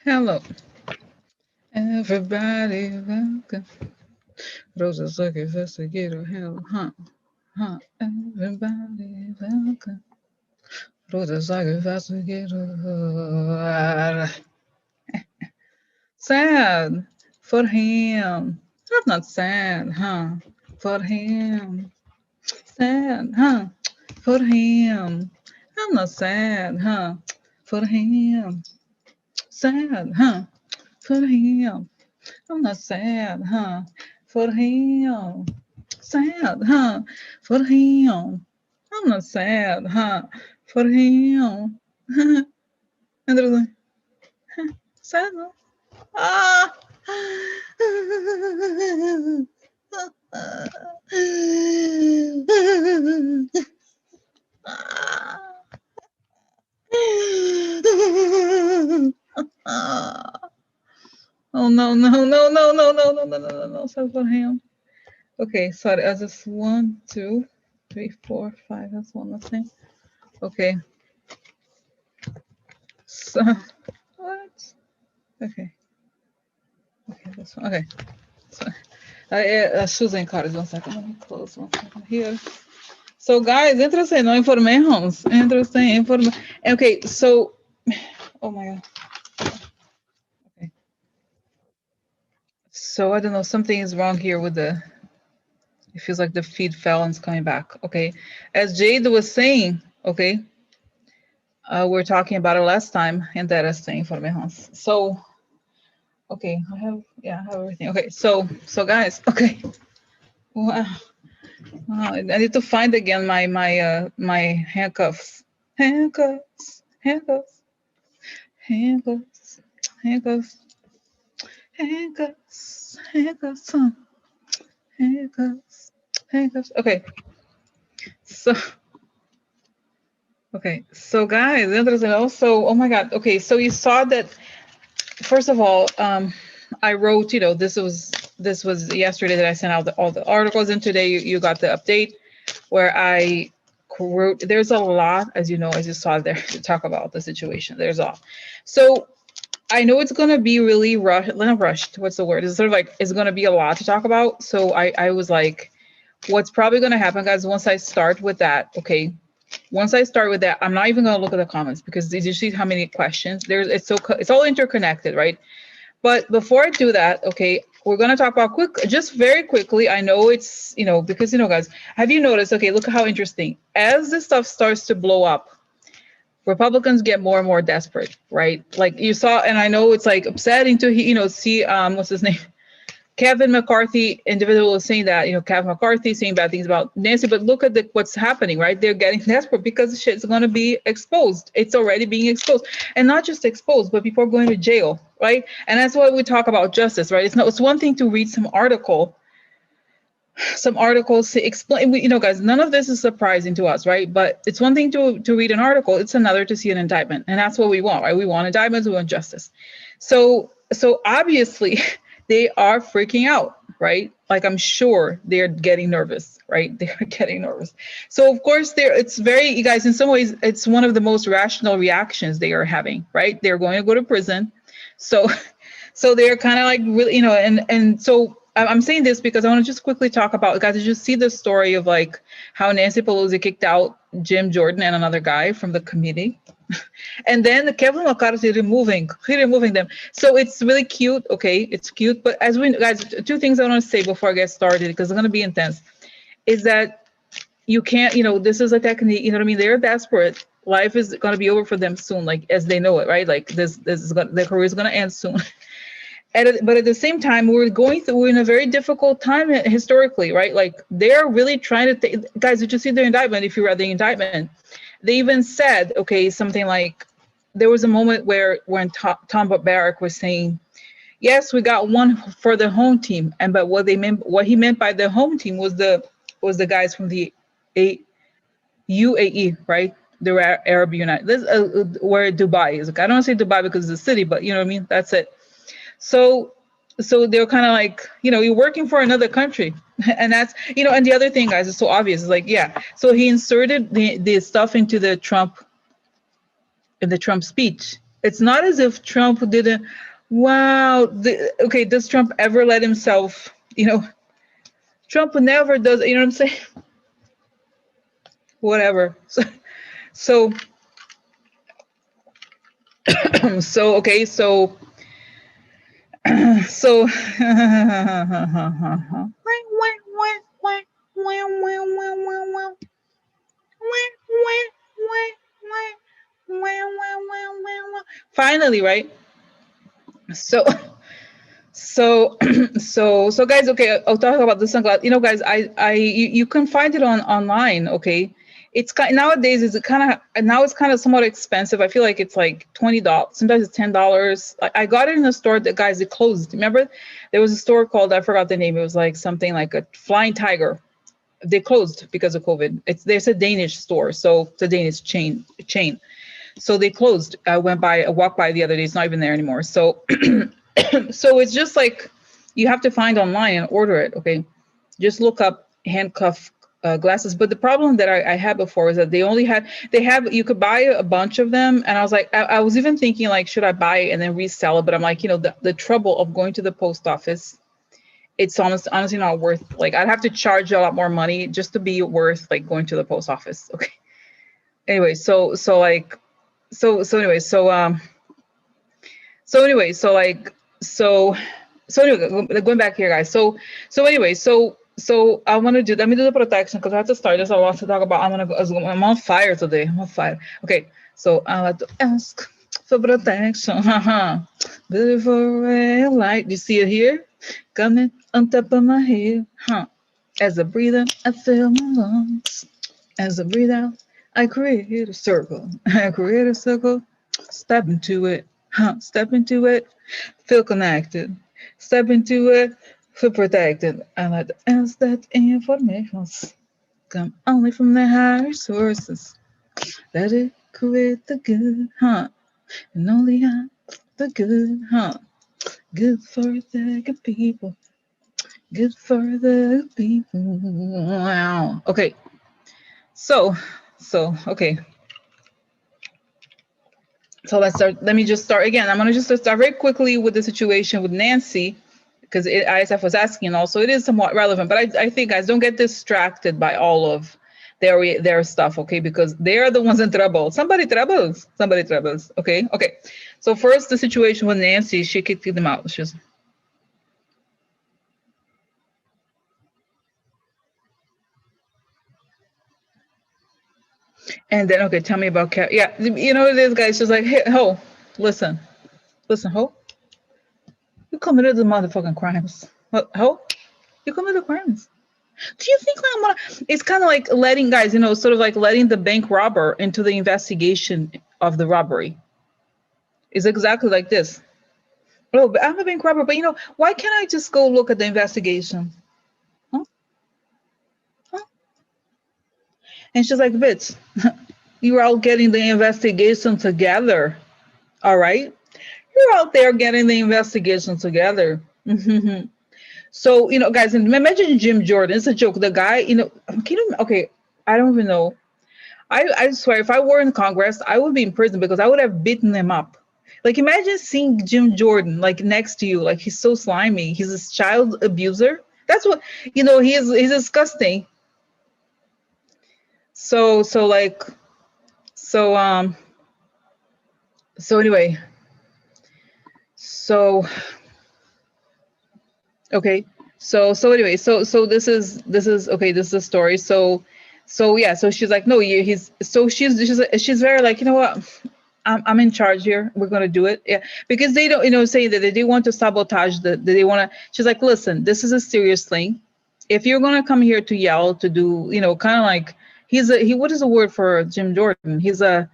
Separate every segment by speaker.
Speaker 1: Hello, everybody. Welcome. Rosa's like investigator. Hell, huh. Everybody, welcome. Rosa's like investigator. Sad for him. I'm not sad, huh? For him. Sad, huh? For him. I'm not sad, huh? For him. Sad, huh? For him. I'm not sad, huh? For him. Sad, huh? For him. I'm not sad, huh? For him. And they're like, sad, no? Ah! Oh no, no, no, no, no, no, no, no, no, no, no, sad for him. Okay, sorry, I just 1, 2, 3, 4, 5. That's one last thing. Okay. So what? Okay. Okay, that's one. Okay. So Susan cards, 1 second. Let me close 1 second here. So guys, interesting no informations. Interesting information. Okay, so oh my god. Okay. So I don't know, something is wrong here with the it feels like the feed fell and it's coming back. Okay. As Jade was saying, okay, we're talking about it last time, interesting informations. So okay, I have everything. Okay, so guys, okay. Wow. Wow, I need to find again my handcuffs. Handcuffs. Handcuffs. Handcuffs. Handcuffs. Handcuffs. Handcuffs. Huh. Handcuffs. Handcuffs. Okay. So okay. So guys, interesting. Also, oh my god. Okay, so you saw that first of all, I wrote, this was yesterday that I sent out all the articles, and today you got the update where I wrote. There's a lot, as you know, as you saw there, to talk about the situation. There's a lot. So I know it's gonna be really not rushed. What's the word? It's sort of like it's gonna be a lot to talk about. So I was like, what's probably gonna happen, guys, once I start with that, okay? Once I start with that, I'm not even gonna look at the comments because did you see how many questions? It's all interconnected, right? But before I do that, okay, we're gonna talk about just very quickly. I know it's because guys, have you noticed? Okay, look at how interesting. As this stuff starts to blow up, Republicans get more and more desperate, right? Like you saw, and I know it's like upsetting to see what's his name, Kevin McCarthy individual is saying that, Kevin McCarthy saying bad things about Nancy, but look at what's happening, right? They're getting desperate because shit's going to be exposed. It's already being exposed, and not just exposed, but people are going to jail, right? And that's why we talk about justice, right? It's one thing to read some articles to explain, guys, none of this is surprising to us, right? But it's one thing to read an article, it's another to see an indictment, and that's what we want, right? We want indictments, we want justice. So obviously they are freaking out, right? Like I'm sure they're getting nervous, right? They're getting nervous. So of course it's very, you guys, in some ways it's one of the most rational reactions they are having, right? They're going to go to prison. So they're kind of like really, and so I'm saying this because I want to just quickly talk about, guys, did you see the story of like how Nancy Pelosi kicked out Jim Jordan and another guy from the committee? And then Kevin McCarthy removing them. So it's really cute. Okay, it's cute. But as we guys, two things I want to say before I get started, because it's going to be intense, is that you can't, this is a technique, you know what I mean? They're desperate. Life is going to be over for them soon, like as they know it, right? Like their career is going to end soon. But at the same time, we're in a very difficult time historically, right? Like they're really trying to, guys, did you see their indictment? If you read the indictment, they even said, okay, something like, there was a moment when Tom Barrack was saying, yes, we got one for the home team, but what he meant by the home team was the guys from the UAE, right? The Arab United. This where Dubai is. I don't want to say Dubai because it's a city, but you know what I mean. That's it. So they're kind of like, you're working for another country. And that's, and the other thing, guys, is so obvious. It's like, yeah. So he inserted the stuff into the Trump speech. It's not as if Trump didn't. Wow. Okay, does Trump ever let himself? Trump never does. You know what I'm saying? Whatever. So so okay. So finally, right? So so guys, okay, I'll talk about the sunglass. Guys, you can find it online, okay? It's nowadays it's kind of somewhat expensive. I feel like it's like $20. Sometimes it's $10. I got it in a store that, guys, it closed. Remember, there was a store called, I forgot the name. It was like something like a Flying Tiger. They closed because of COVID. There's a Danish store, so it's a Danish chain. So they closed. I walked by the other day. It's not even there anymore. So so it's just like you have to find online and order it. Okay, just look up handcuff glasses. But the problem that I had before is that you could buy a bunch of them, and I was like, I was even thinking like, should I buy it and then resell it? But I'm like, the trouble of going to the post office, it's honestly not worth. Like, I'd have to charge a lot more money just to be worth like going to the post office. Okay. Anyway, anyway, going back here, guys. So let me do the protection because I have to start. There's a lot to talk about. I'm on fire today. I'm on fire. Okay, so I like to ask for protection. Beautiful red light. You see it here? Coming on top of my head. As I breathe in, I feel my lungs. As I breathe out, I create a circle. I create a circle. Step into it. Step into it. Feel connected. Step into it. Feel protected. I like to ask that information come only from the higher sources. Let it create the good, and only the good, Good for the good people. Good for the people. Wow. Okay. So okay. So let's start. Let me just start again. I'm going to just start very quickly with the situation with Nancy, because ISF was asking, and also it is somewhat relevant. But I think, guys, don't get distracted by all of their stuff, okay? Because they're the ones in trouble. Somebody troubles. Okay. So first, the situation with Nancy, she kicked them out. And then, okay, tell me about yeah, you know what it is, guys. She's like, hey, ho, listen, ho, you committed the motherfucking crimes. What, ho, you committed crimes. Do you think I'm gonna? It's kind of like letting, guys, sort of like letting the bank robber into the investigation of the robbery. It's exactly like this. Oh, but I'm a bank robber, but why can't I just go look at the investigation? Huh? And she's like, bitch, you're all getting the investigation together. All right. You're out there getting the investigation together. So, guys, imagine Jim Jordan. It's a joke. The guy, okay, I don't even know. I swear, if I were in Congress, I would be in prison because I would have beaten him up. Like, imagine seeing Jim Jordan, like, next to you. Like, he's so slimy. He's a child abuser. That's what, he's disgusting. So anyway, okay. So anyway, so this is okay. This is the story. So yeah. So she's like, no, she's very like, you know what? I'm in charge here. We're gonna do it. Yeah, because they don't, saying that they want to sabotage they want to. She's like, listen, this is a serious thing. If you're gonna come here to yell, to do, kind of like what is the word for Jim Jordan? He's not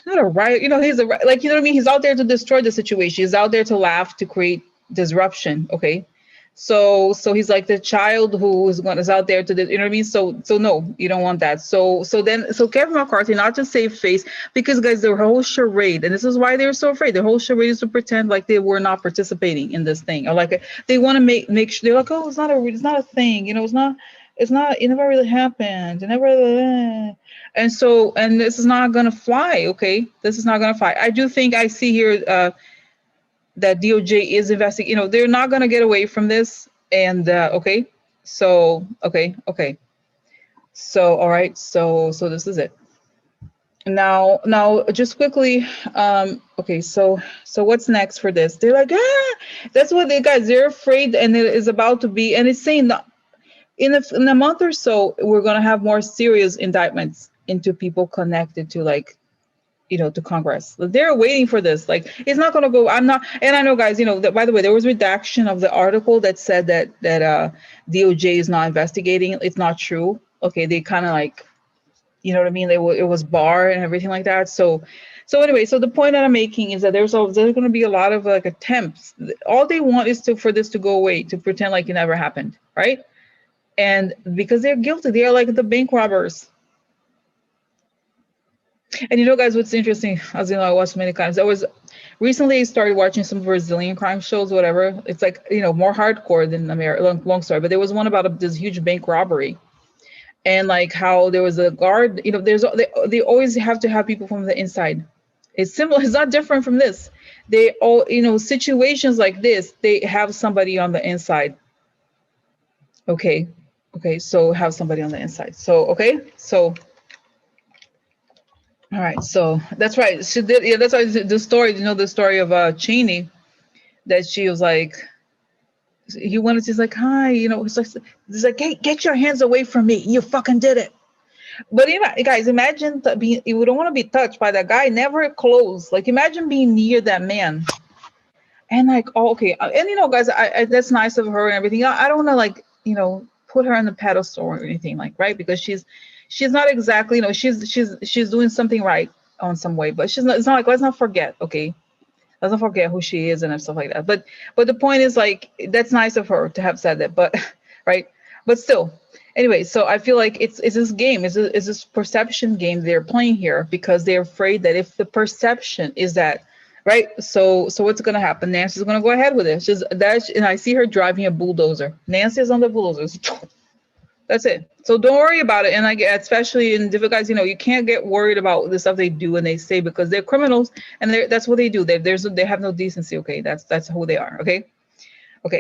Speaker 1: a riot. He's like, you know what I mean? He's out there to destroy the situation. He's out there to laugh, to create disruption. Okay. So he's like the child who is out there to, you know what I mean? So no, you don't want that. So Kevin McCarthy, not to save face, because, guys, their whole charade, and this is why they're so afraid. Their whole charade is to pretend like they were not participating in this thing, or like they want to make sure they're like, oh, it's not a thing, it's not. It's not, it never really happened. It never, and so, and this is not gonna fly, okay? This is not gonna fly. I do think I see here that DOJ is investigating, you know, they're not gonna get away from this. And okay, so, okay. So, all right, so this is it. Now, just quickly, okay, so what's next for this? They're like, that's what they guys, they're afraid, and it is about to be, and it's saying that in a month or so, we're gonna have more serious indictments into people connected to, like, you know, to Congress. They're waiting for this. Like, it's not gonna go. I'm not, and I know, guys, you know, that, by the way, there was redaction of the article that said that DOJ is not investigating. It's not true. Okay, they kind of like, you know what I mean? It was Barr and everything like that. So anyway, so the point that I'm making is that there's going to be a lot of like attempts. All they want is for this to go away, to pretend like it never happened, right? And because they're guilty, they are like the bank robbers. And you know, guys, what's interesting, as you know, I watched many times. I was recently started watching some Brazilian crime shows, whatever. It's like, you know, more hardcore than America. Long story, but there was one about this huge bank robbery. And like how there was a guard, you know, they always have to have people from the inside. It's simple. It's not different from this. They all, you know, situations like this, they have somebody on the inside. Okay. So have somebody on the inside. So, okay. So, all right. So that's right. She did. Yeah. That's why the story, you know, the story of Cheney, that she was like, he wanted, she's like, hi, you know, it's like, hey, get your hands away from me. You fucking did it. But you know, guys, imagine being, you don't want to be touched by that guy, never close. Like, imagine being near that man. And like, oh, okay. And you know, guys, I that's nice of her and everything. I don't want to, like, you know, put her on the pedestal or anything, like, right? Because she's not exactly, you know, she's doing something right on some way, but she's not, it's not like, let's not forget, okay? Let's not forget who she is and stuff like that. But the point is, like, that's nice of her to have said that, but right? But still, anyway, so I feel like it's this game, it's this perception game they're playing here, because they're afraid that if the perception is that, right? So what's gonna happen? Nancy's gonna go ahead with it. She's that, and I see her driving a bulldozer. Nancy is on the bulldozers. That's it. So don't worry about it. And like, especially in different guys, you know, you can't get worried about the stuff they do and they say, because they're criminals, and that's what they do. They have no decency. Okay, that's who they are. Okay.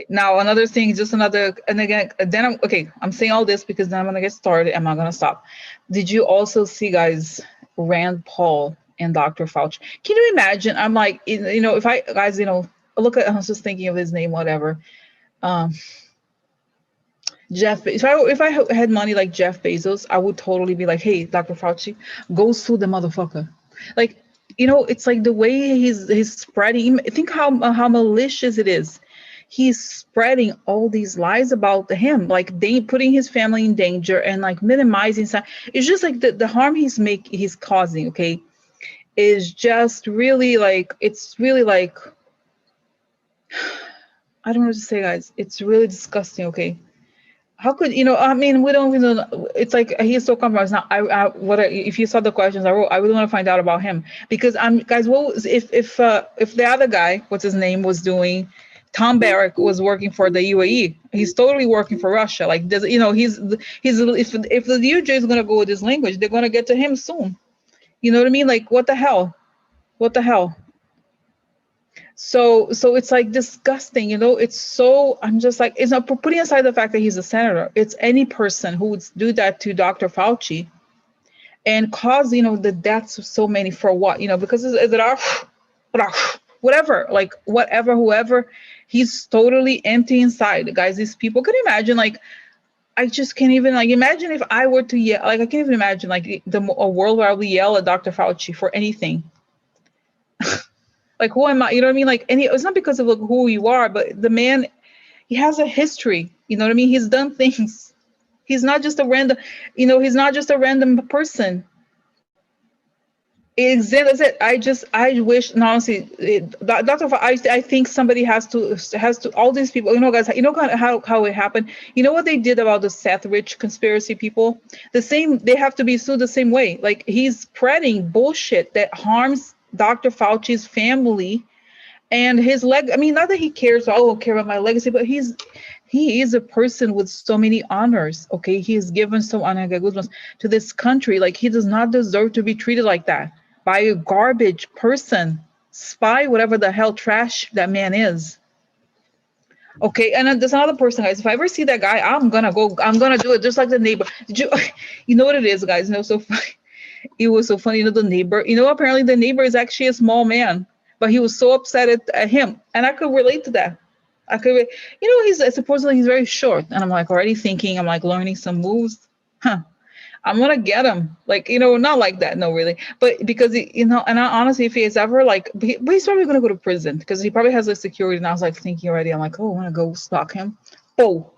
Speaker 1: Now another thing, just another, and again, then I'm saying all this because then I'm gonna get started. I'm not gonna stop. Did you also see, guys, Rand Paul and Dr. Fauci? Can you imagine? I'm like, you know, if I, guys, you know, look at, I was just thinking of his name, whatever. Jeff, if I had money like Jeff Bezos, I would totally be like, hey, Dr. Fauci, go sue the motherfucker. Like, you know, it's like the way he's spreading. Think how malicious it is. He's spreading all these lies about him, like putting his family in danger and like minimizing. It's just like the harm he's causing. Okay, is just really like, it's really like, I don't know what to say, guys. It's really disgusting. Okay. How could, you know, I mean, we don't even know. It's like he's so compromised now. If you saw the questions I wrote, I really want to find out about him, because guys, what was, if the other guy, what's his name, was doing, Tom Barrack was working for the UAE, he's totally working for Russia. Like, you know, he's if the DOJ is gonna go with this language, they're gonna get to him soon. You know what I mean? Like, what the hell? So it's like disgusting, you know. It's so, I'm just like, it's not, putting aside the fact that he's a senator, it's any person who would do that to Dr. Fauci and cause, you know, the deaths of so many, for what, you know, because whatever, like whatever, whoever, he's totally empty inside, guys. These people, can you imagine? Like, I just can't even, like, imagine if I were to yell, like, I can't even imagine, like, a world where I would yell at Dr. Fauci for anything. Like, who am I? You know what I mean? Like, it's not because of who you are, but the man, he has a history. You know what I mean? He's done things. He's not just a random, you know, he's not just a random person. That's it. I wish, no, honestly, Dr. I think somebody has to, all these people, you know, guys, you know how it happened. You know what they did about the Seth Rich conspiracy people? The same, they have to be sued the same way. Like, he's spreading bullshit that harms Dr. Fauci's family and his leg. I mean, not that he cares, care about my legacy, but He is a person with so many honors. Okay, he has given so honor to this country. Like, he does not deserve to be treated like that by a garbage person, spy, whatever the hell trash that man is. Okay, and then there's another person, guys. If I ever see that guy, I'm gonna go. I'm gonna do it just like the neighbor. Did you? You know what it is, guys? You know, so funny. It was so funny. You know, the neighbor. You know, apparently the neighbor is actually a small man, but he was so upset at him, and I could relate to that. I could, you know, he's supposedly he's very short, and I'm like already thinking, I'm like learning some moves. Huh. I'm gonna get him, like, you know, not like that, no, really, but because you know, and I, honestly, if he is ever like, but he's probably gonna go to prison because he probably has a security. And I was like thinking already, I'm like, oh, I wanna go stalk him. Oh,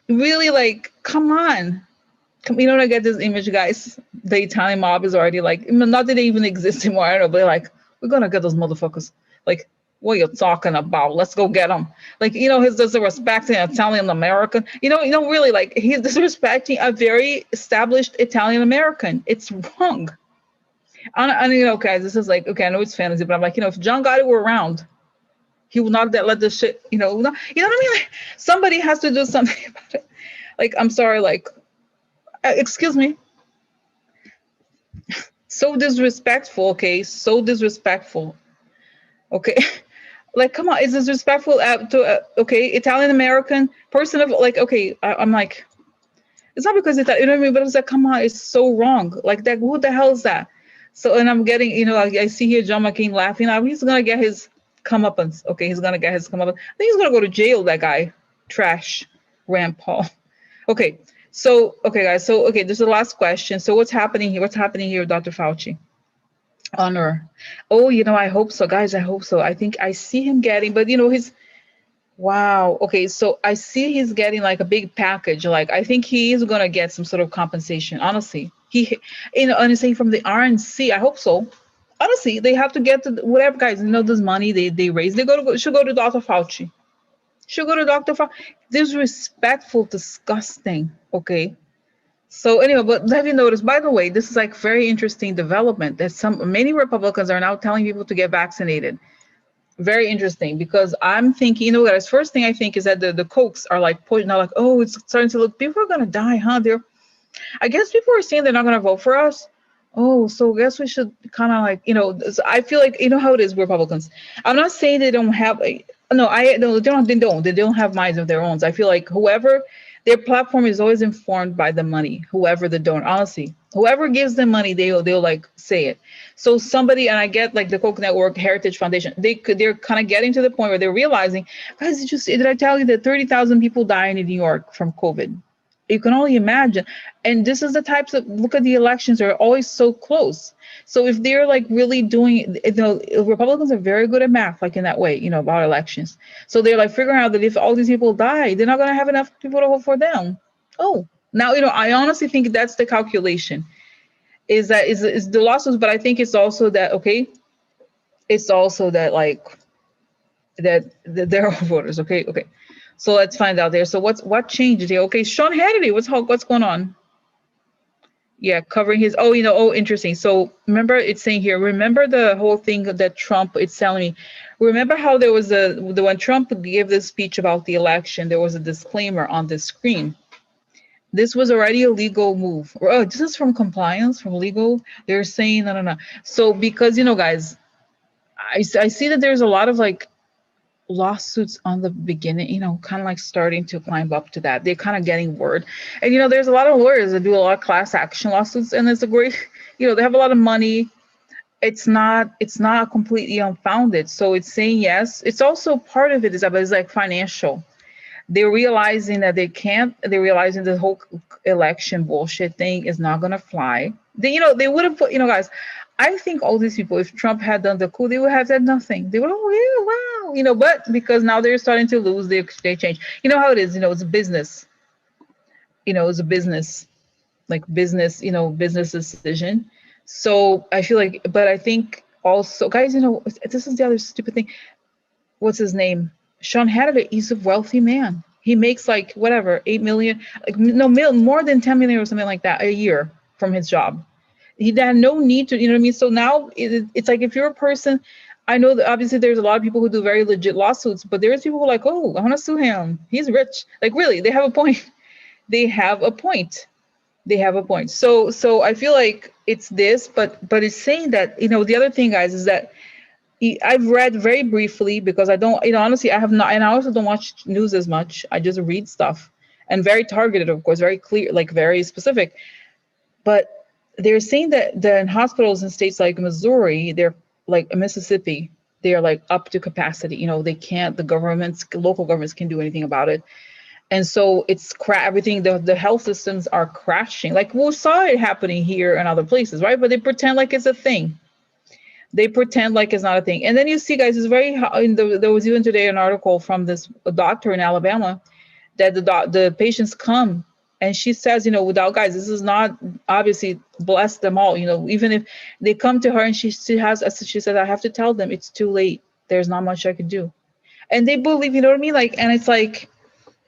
Speaker 1: really? Like, come on. You know, I get this image, guys. The Italian mob is already like, not that they even exist anymore. I don't know, but like, we're gonna get those motherfuckers. Like, what you're talking about? Let's go get them. Like, you know, he's disrespecting Italian American. You know, really, like, he's disrespecting a very established Italian American. It's wrong. And you know, guys, this is like, okay, I know it's fantasy, but I'm like, you know, if John Gotti were around, he would not let this shit, you know, not, you know what I mean? Like, somebody has to do something about it. Like, I'm sorry, like, excuse me. So disrespectful, okay? So disrespectful, okay? Like, come on, is disrespectful to okay, Italian American person of like, okay, I'm like, it's not because it's that, you know what I mean? But it's like, come on, it's so wrong. Like that, who the hell is that? So, and I'm getting, you know, I see here John McCain laughing. Now he's gonna get his comeuppance. Okay, he's gonna get his comeuppance. I think he's gonna go to jail. That guy, trash, Rand Paul. Okay, so okay, guys. So okay, this is the last question. So what's happening here? What's happening here, Dr. Fauci? Honor. Oh, you know, I hope so, guys. I hope so. I think I see him getting, but you know, his wow. Okay, so I see he's getting like a big package. Like, I think he is gonna get some sort of compensation. Honestly, he, you know, honestly, from the RNC, I hope so. Honestly, they have to get to whatever, guys. You know, this money they raise, should go to Dr. Fauci. Should go to Dr. Fauci. Disrespectful, disgusting. Okay. So anyway, but have you noticed, by the way, this is like very interesting development that many Republicans are now telling people to get vaccinated. Very interesting, because I'm thinking, you know, guys, first thing I think is that the Cokes are like poison, like, oh, it's starting to look, people are gonna die, huh? I guess people are saying they're not gonna vote for us. Oh, so I guess we should kind of like, you know, I feel like, you know how it is, Republicans. I'm not saying they don't have they don't have minds of their own. I feel like whoever, their platform is always informed by the money, whoever the donor, honestly, whoever gives them money, they'll like say it. So somebody, and I get like the Koch Network, Heritage Foundation, they're kind of getting to the point where they're realizing, guys, did I tell you that 30,000 people died in New York from COVID? You can only imagine. And this is the types of, look at the elections, are always so close. So if they're like really doing, you know, Republicans are very good at math, like in that way, you know, about elections. So they're like figuring out that if all these people die, they're not going to have enough people to vote for them. Oh, now, you know, I honestly think that's the calculation, is the losses, but I think it's also that, okay, it's also that like, that there are voters. Okay. So let's find out there. So what changed here? Okay, Sean Hannity, what's going on? Yeah, covering his, oh, you know, oh, interesting. So remember, it's saying here, remember the whole thing that Trump, it's telling me, remember how there was when Trump gave this speech about the election, there was a disclaimer on the screen. This was already a legal move. Oh, this is from compliance, from legal. They're saying, no. So because, you know, guys, I see that there's a lot of like lawsuits on the beginning, you know, kind of like starting to climb up to that. They're kind of getting word. And, you know, there's a lot of lawyers that do a lot of class action lawsuits, and it's a great, you know, they have a lot of money. It's not completely unfounded. So it's saying yes. It's also part of it is like financial. They're realizing that they're realizing the whole election bullshit thing is not going to fly. You know, they would have put, you know, guys, I think all these people, if Trump had done the coup, they would have said nothing. They would, oh, yeah, wow, you know, but because now they're starting to lose, they change. You know how it is, you know, it's a business. You know, it's a business, like business, you know, business decision. So I feel like, but I think also, guys, you know, this is the other stupid thing. What's his name? Sean Hannity is a wealthy man. He makes like whatever, 8 million, like no, more than 10 million or something like that a year from his job. He had no need to, you know what I mean? So now it's like, if you're a person, I know that obviously there's a lot of people who do very legit lawsuits, but there's people who are like, oh, I want to sue him. He's rich. Like, really, they have a point. They have a point. They have a point. So I feel like it's this, but it's saying that, the other thing, guys, is that I've read very briefly, because I don't, honestly, I have not, and I also don't watch news as much. I just read stuff, and very targeted, of course, very clear, like very specific. But they're saying that in hospitals in states like Missouri, they're like Mississippi, they're like up to capacity. They can't, local governments can't do anything about it. And so it's everything, the health systems are crashing. Like, we saw it happening here and other places, right? But they pretend like it's a thing. They pretend like it's not a thing. And then you see, guys, it's very, there was even today an article from this doctor in Alabama that the patients come, and she says, without, guys, this is not obviously bless them all, even if they come to her and she said, I have to tell them it's too late. There's not much I could do. And they believe, you know what I mean? Like, and it's like,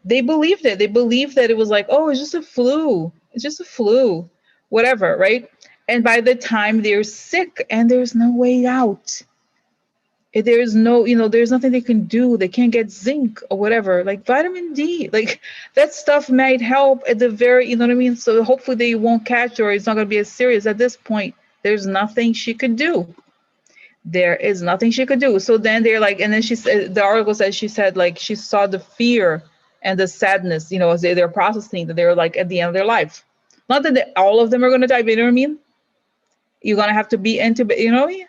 Speaker 1: they believed it. They believed that it was like, oh, it's just a flu. It's just a flu, whatever, right? And by the time they're sick and there's no way out, there's no, there's nothing they can do. They can't get zinc or whatever, like vitamin D, like that stuff might help at the very, you know what I mean? So hopefully they won't catch, or it's not going to be as serious. At this point, there's nothing she could do. There is nothing she could do. So then they're like, and then she said, the article says, she said, like, she saw the fear and the sadness, as they're processing that they're like at the end of their life. Not that all of them are going to die, but you know what I mean? You're going to have to be intubated,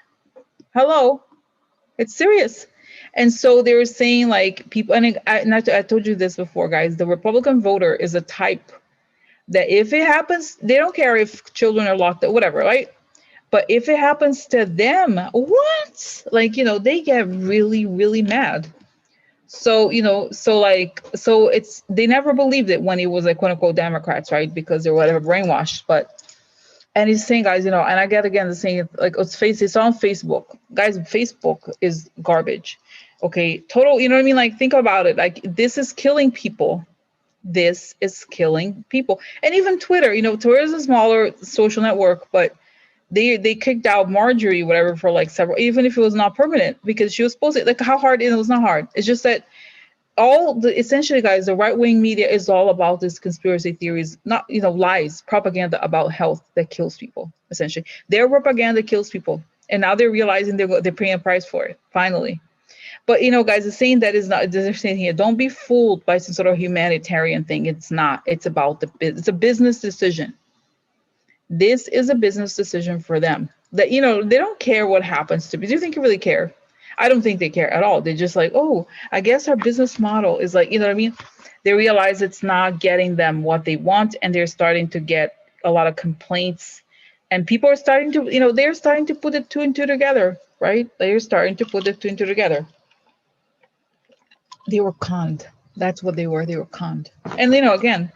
Speaker 1: hello, it's serious. And so they were saying, like, people, and I told you this before, guys, the Republican voter is a type that if it happens, they don't care if children are locked up, whatever, right? But if it happens to them, what? Like, they get really, really mad. So, so it's, they never believed it when it was like, quote unquote, Democrats, right? Because they're whatever brainwashed. And he's saying, guys, and I get again the saying, like, it's on Facebook. Guys, Facebook is garbage. Okay, total, you know what I mean? Like, think about it. Like, this is killing people. This is killing people. And even Twitter, Twitter is a smaller social network, but they kicked out Marjorie, whatever, for like several, even if it was not permanent, because she was supposed to, like, how hard, it was not hard. It's just that essentially, guys, the right-wing media is all about this conspiracy theories, not, lies, propaganda about health that kills people. Essentially, their propaganda kills people, and now they're realizing they're paying a price for it, finally. But guys, the saying that is not, they're saying here, don't be fooled by some sort of humanitarian thing. It's not. It's about it's a business decision. This is a business decision for them. That they don't care what happens to me. Do you think you really care? I don't think they care at all. They're just like, oh, I guess our business model is like, you know what I mean? They realize it's not getting them what they want, and they're starting to get a lot of complaints, and people are starting to, they're starting to put the two and two together, right? They're starting to put the two and two together. They were conned. That's what they were. They were conned. And, again,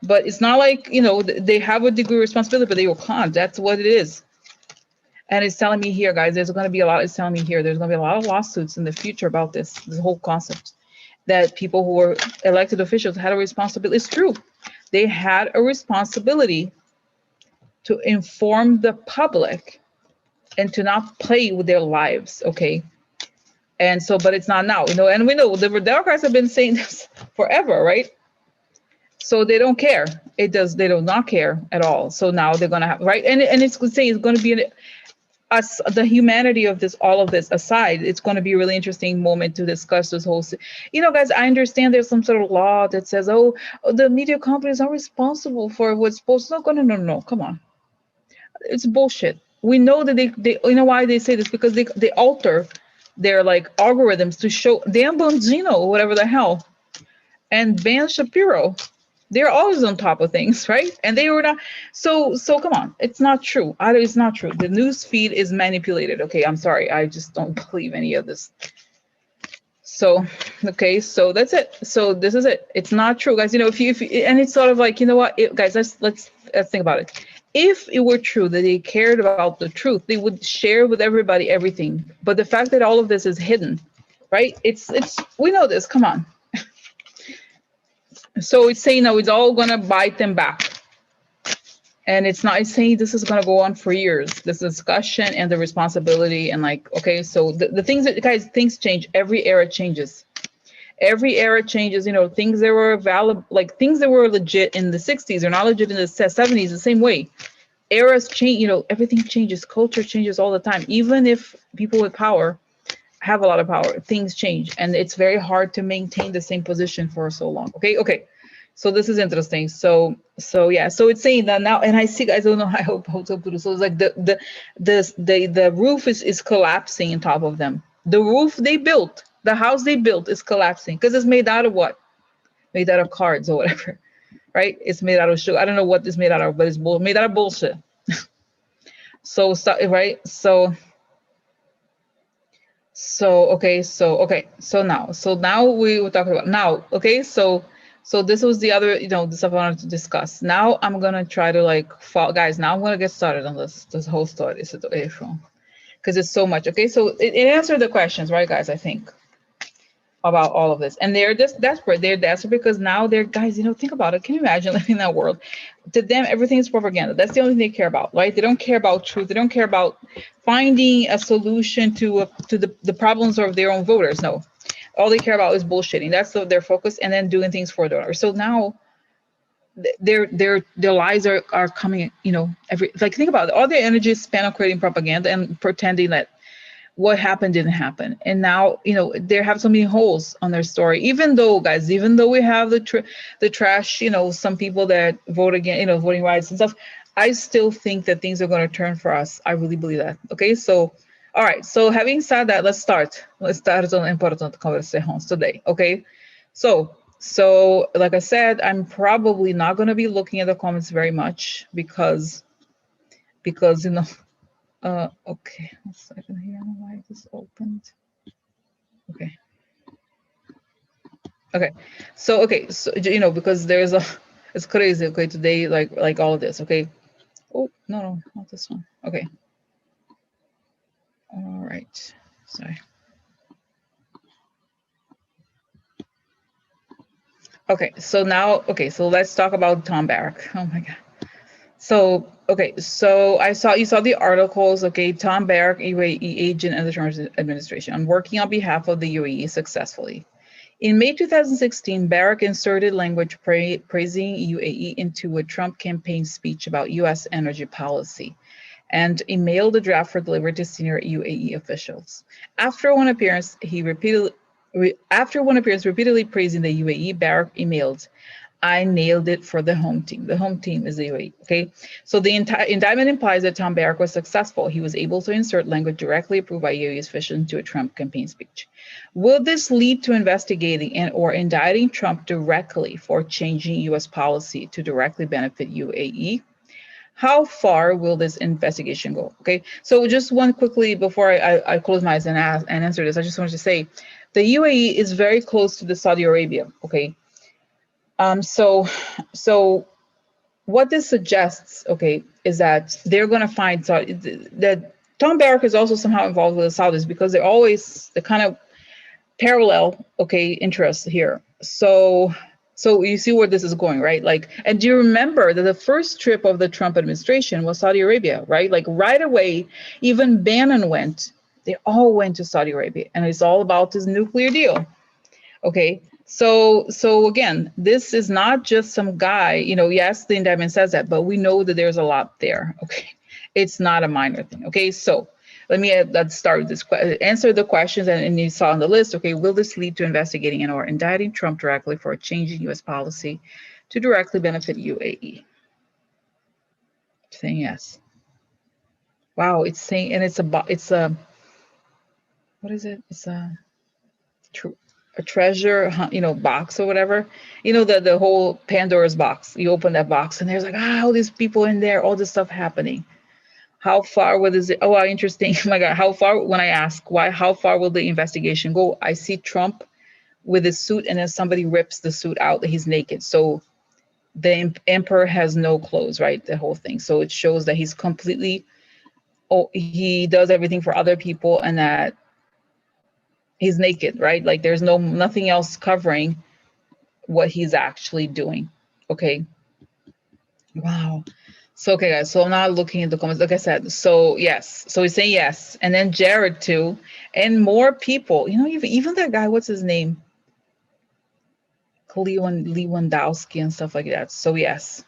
Speaker 1: but it's not like, they have a degree of responsibility, but they were conned. That's what it is. And it's telling me here, guys, there's going to be a lot. It's telling me here, there's going to be a lot of lawsuits in the future about this whole concept, that people who were elected officials had a responsibility. It's true. They had a responsibility to inform the public and to not play with their lives. Okay. And so, but it's not now, and we know the Democrats have been saying this forever, right? So they don't care. They do not care at all. So now they're going to have, right. And it's saying it's going to be the humanity of this, all of this aside, it's going to be a really interesting moment to discuss this whole, guys, I understand there's some sort of law that says, oh, the media companies are responsible for what's supposed to, no, come on. It's bullshit. We know that they why they say this, because they alter their like algorithms to show Dan Bongino or whatever the hell and Ben Shapiro. They're always on top of things, right? And they were not. So come on, it's not true. It's not true. The news feed is manipulated. Okay, I'm sorry. I just don't believe any of this. So, okay, so that's it. So this is it. It's not true, guys. If you and it's sort of like, what, guys, let's think about it. If it were true that they cared about the truth, they would share with everybody everything. But the fact that all of this is hidden, right? It's we know this. Come on. So it's saying, no, it's all going to bite them back. And it's not, it's saying this is going to go on for years, this discussion and the responsibility. And like, okay, so the things that, guys, things change. Every era changes. Every era changes, you know, things that were valid, like things that were legit in the 60s are not legit in the 70s, the same way. Eras change, you know, everything changes, culture changes all the time. Even if people with power have a lot of power, things change. And it's very hard to maintain the same position for so long. Okay. So this is interesting. So yeah, so it's saying that now, and I see, guys, I don't know, I hope so. It's like the roof is collapsing on top of them. The roof they built, the house they built is collapsing because it's made out of what? Made out of cards or whatever, right? It's made out of sugar. I don't know what it's made out of, but it's made out of bullshit. So right. So now we were talking about now. Okay, so this was the other, you know, the stuff I wanted to discuss. Now I'm gonna try to like guys. Now I'm gonna get started on this whole story situation because it's so much. Okay, so it answered the questions, right, guys? I think about all of this, and they're just desperate. They're desperate because now they're, guys, you know, think about it. Can you imagine living in that world? To them, everything is propaganda. That's the only thing they care about, right? They don't care about truth. They don't care about finding a solution to the problems of their own voters. No, all they care about is bullshitting. That's their focus, and then doing things for the donors. So now their lies are coming, you know, like, think about it. All their energy is spent on creating propaganda and pretending that what happened didn't happen. And now, you know, they have so many holes on their story. Even though, guys, even though we have the trash, you know, some people that vote again, you know, voting rights and stuff, I still think that things are going to turn for us. I really believe that. Okay, so all right. So having said that, let's start. Let's start on important conversations today. Okay, so like I said, I'm probably not going to be looking at the comments very much because you know. Okay, 1 second here. I don't know why this opened. Okay. So you know, because there's it's crazy. Okay, today, like all of this. Okay. Oh no, not this one. Okay. All right. Sorry. Okay. So now, so let's talk about Tom Barrack. Oh my God. So so you saw the articles. Okay, Tom Barrack, UAE agent in the Trump administration. I'm working on behalf of the UAE successfully. In May 2016, Barrack inserted language praising UAE into a Trump campaign speech about U.S. energy policy and emailed the draft for delivery to senior UAE officials. After one appearance, repeatedly praising the UAE, Barrack emailed, "I nailed it for the home team." The home team is the UAE, okay? So the indictment implies that Tom Barrack was successful. He was able to insert language directly approved by UAE officials into a Trump campaign speech. Will this lead to investigating or indicting Trump directly for changing U.S. policy to directly benefit UAE? How far will this investigation go? Okay, so just one quickly before I close my eyes and answer this, I just wanted to say the UAE is very close to the Saudi Arabia, okay? So what this suggests, okay, is that they're going to find that Tom Barrack is also somehow involved with the Saudis because they're kind of parallel, okay, interests here. So you see where this is going, right? Like, and do you remember that the first trip of the Trump administration was Saudi Arabia, right? Like right away, even Bannon went. They all went to Saudi Arabia, and it's all about this nuclear deal. Okay, so again, this is not just some guy, you know, yes, the indictment says that, but we know that there's a lot there. Okay, it's not a minor thing. Okay, so let's start with this answer the questions, and you saw on the list. Okay, will this lead to investigating and or indicting Trump directly for changing U.S. policy to directly benefit UAE? Saying yes. Wow, it's saying, and it's a what is it? It's a treasure, you know, box or whatever. You know, the whole Pandora's box. You open that box and there's like, all these people in there, all this stuff happening. How far will this? Oh, wow, interesting. Oh my God, how far? When I ask why, how far will the investigation go? I see Trump with his suit, and then somebody rips the suit out that he's naked. So the emperor has no clothes, right? The whole thing. So it shows that he's completely, he does everything for other people, and that he's naked, right? Like there's nothing else covering what he's actually doing. Okay. Wow. So, okay, guys, so I'm not looking at the comments, like I said. So, yes. So he's saying yes. And then Jared, too. And more people. You know, even that guy, what's his name? Lewandowski and stuff like that. So, yes.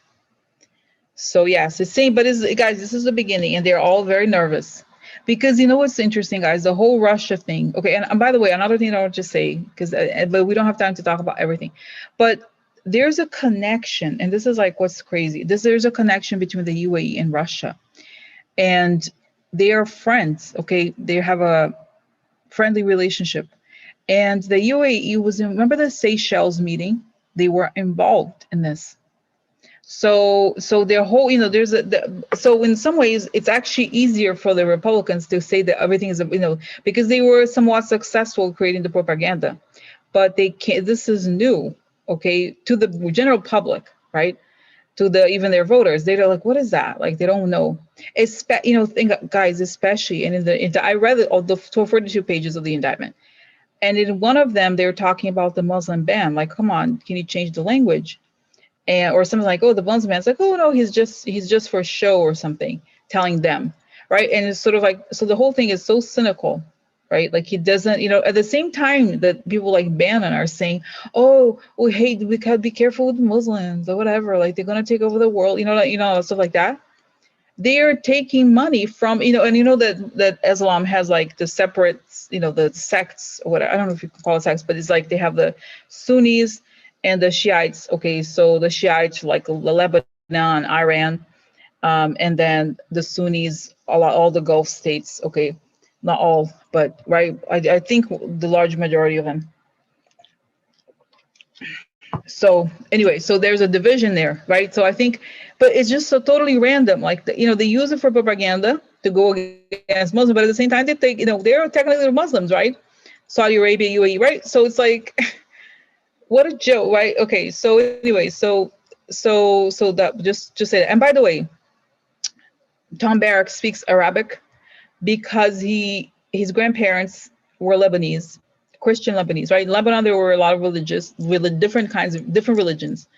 Speaker 1: So, yes, it's saying, but guys, this is the beginning. And they're all very nervous. Because you know what's interesting, guys? The whole Russia thing. Okay, and by the way, another thing I want to say, because but we don't have time to talk about everything. But there's a connection, and this is like what's crazy. There's a connection between the UAE and Russia, and they are friends. Okay, they have a friendly relationship, and the UAE was remember the Seychelles meeting. They were involved in this. So their whole, so in some ways it's actually easier for the Republicans to say that everything is, because they were somewhat successful creating the propaganda, but they can't. This is new, okay, to the general public, right? To even their voters, they're like, what is that? Like they don't know. Guys, especially, and I read all the 42 pages of the indictment, and in one of them they're talking about the Muslim ban. Like, come on, can you change the language? And or something like, oh, the Muslim man's like, oh no, he's just for show or something, telling them, right? And it's sort of like, so the whole thing is so cynical, right? Like he doesn't, at the same time that people like Bannon are saying, oh, well, hey, we gotta be careful with Muslims or whatever, like they're gonna take over the world, stuff like that. They are taking money from, and that Islam has like the separate, the sects or whatever. I don't know if you can call it sects, but it's like they have the Sunnis and the Shiites. Okay, so the Shiites like Lebanon, Iran, and then the Sunnis, all the Gulf states. Okay, not all, but right. I think the large majority of them. So anyway, so there's a division there, right? So I think, but it's just so totally random. Like they use it for propaganda to go against Muslims, but at the same time they take, they're technically Muslims, right? Saudi Arabia, UAE, right? So it's like, what a joke, right? Okay, so anyway, so that just say that. And by the way, Tom Barrack speaks Arabic because his grandparents were Lebanese, Christian Lebanese, right? In Lebanon, there were a lot of different religions.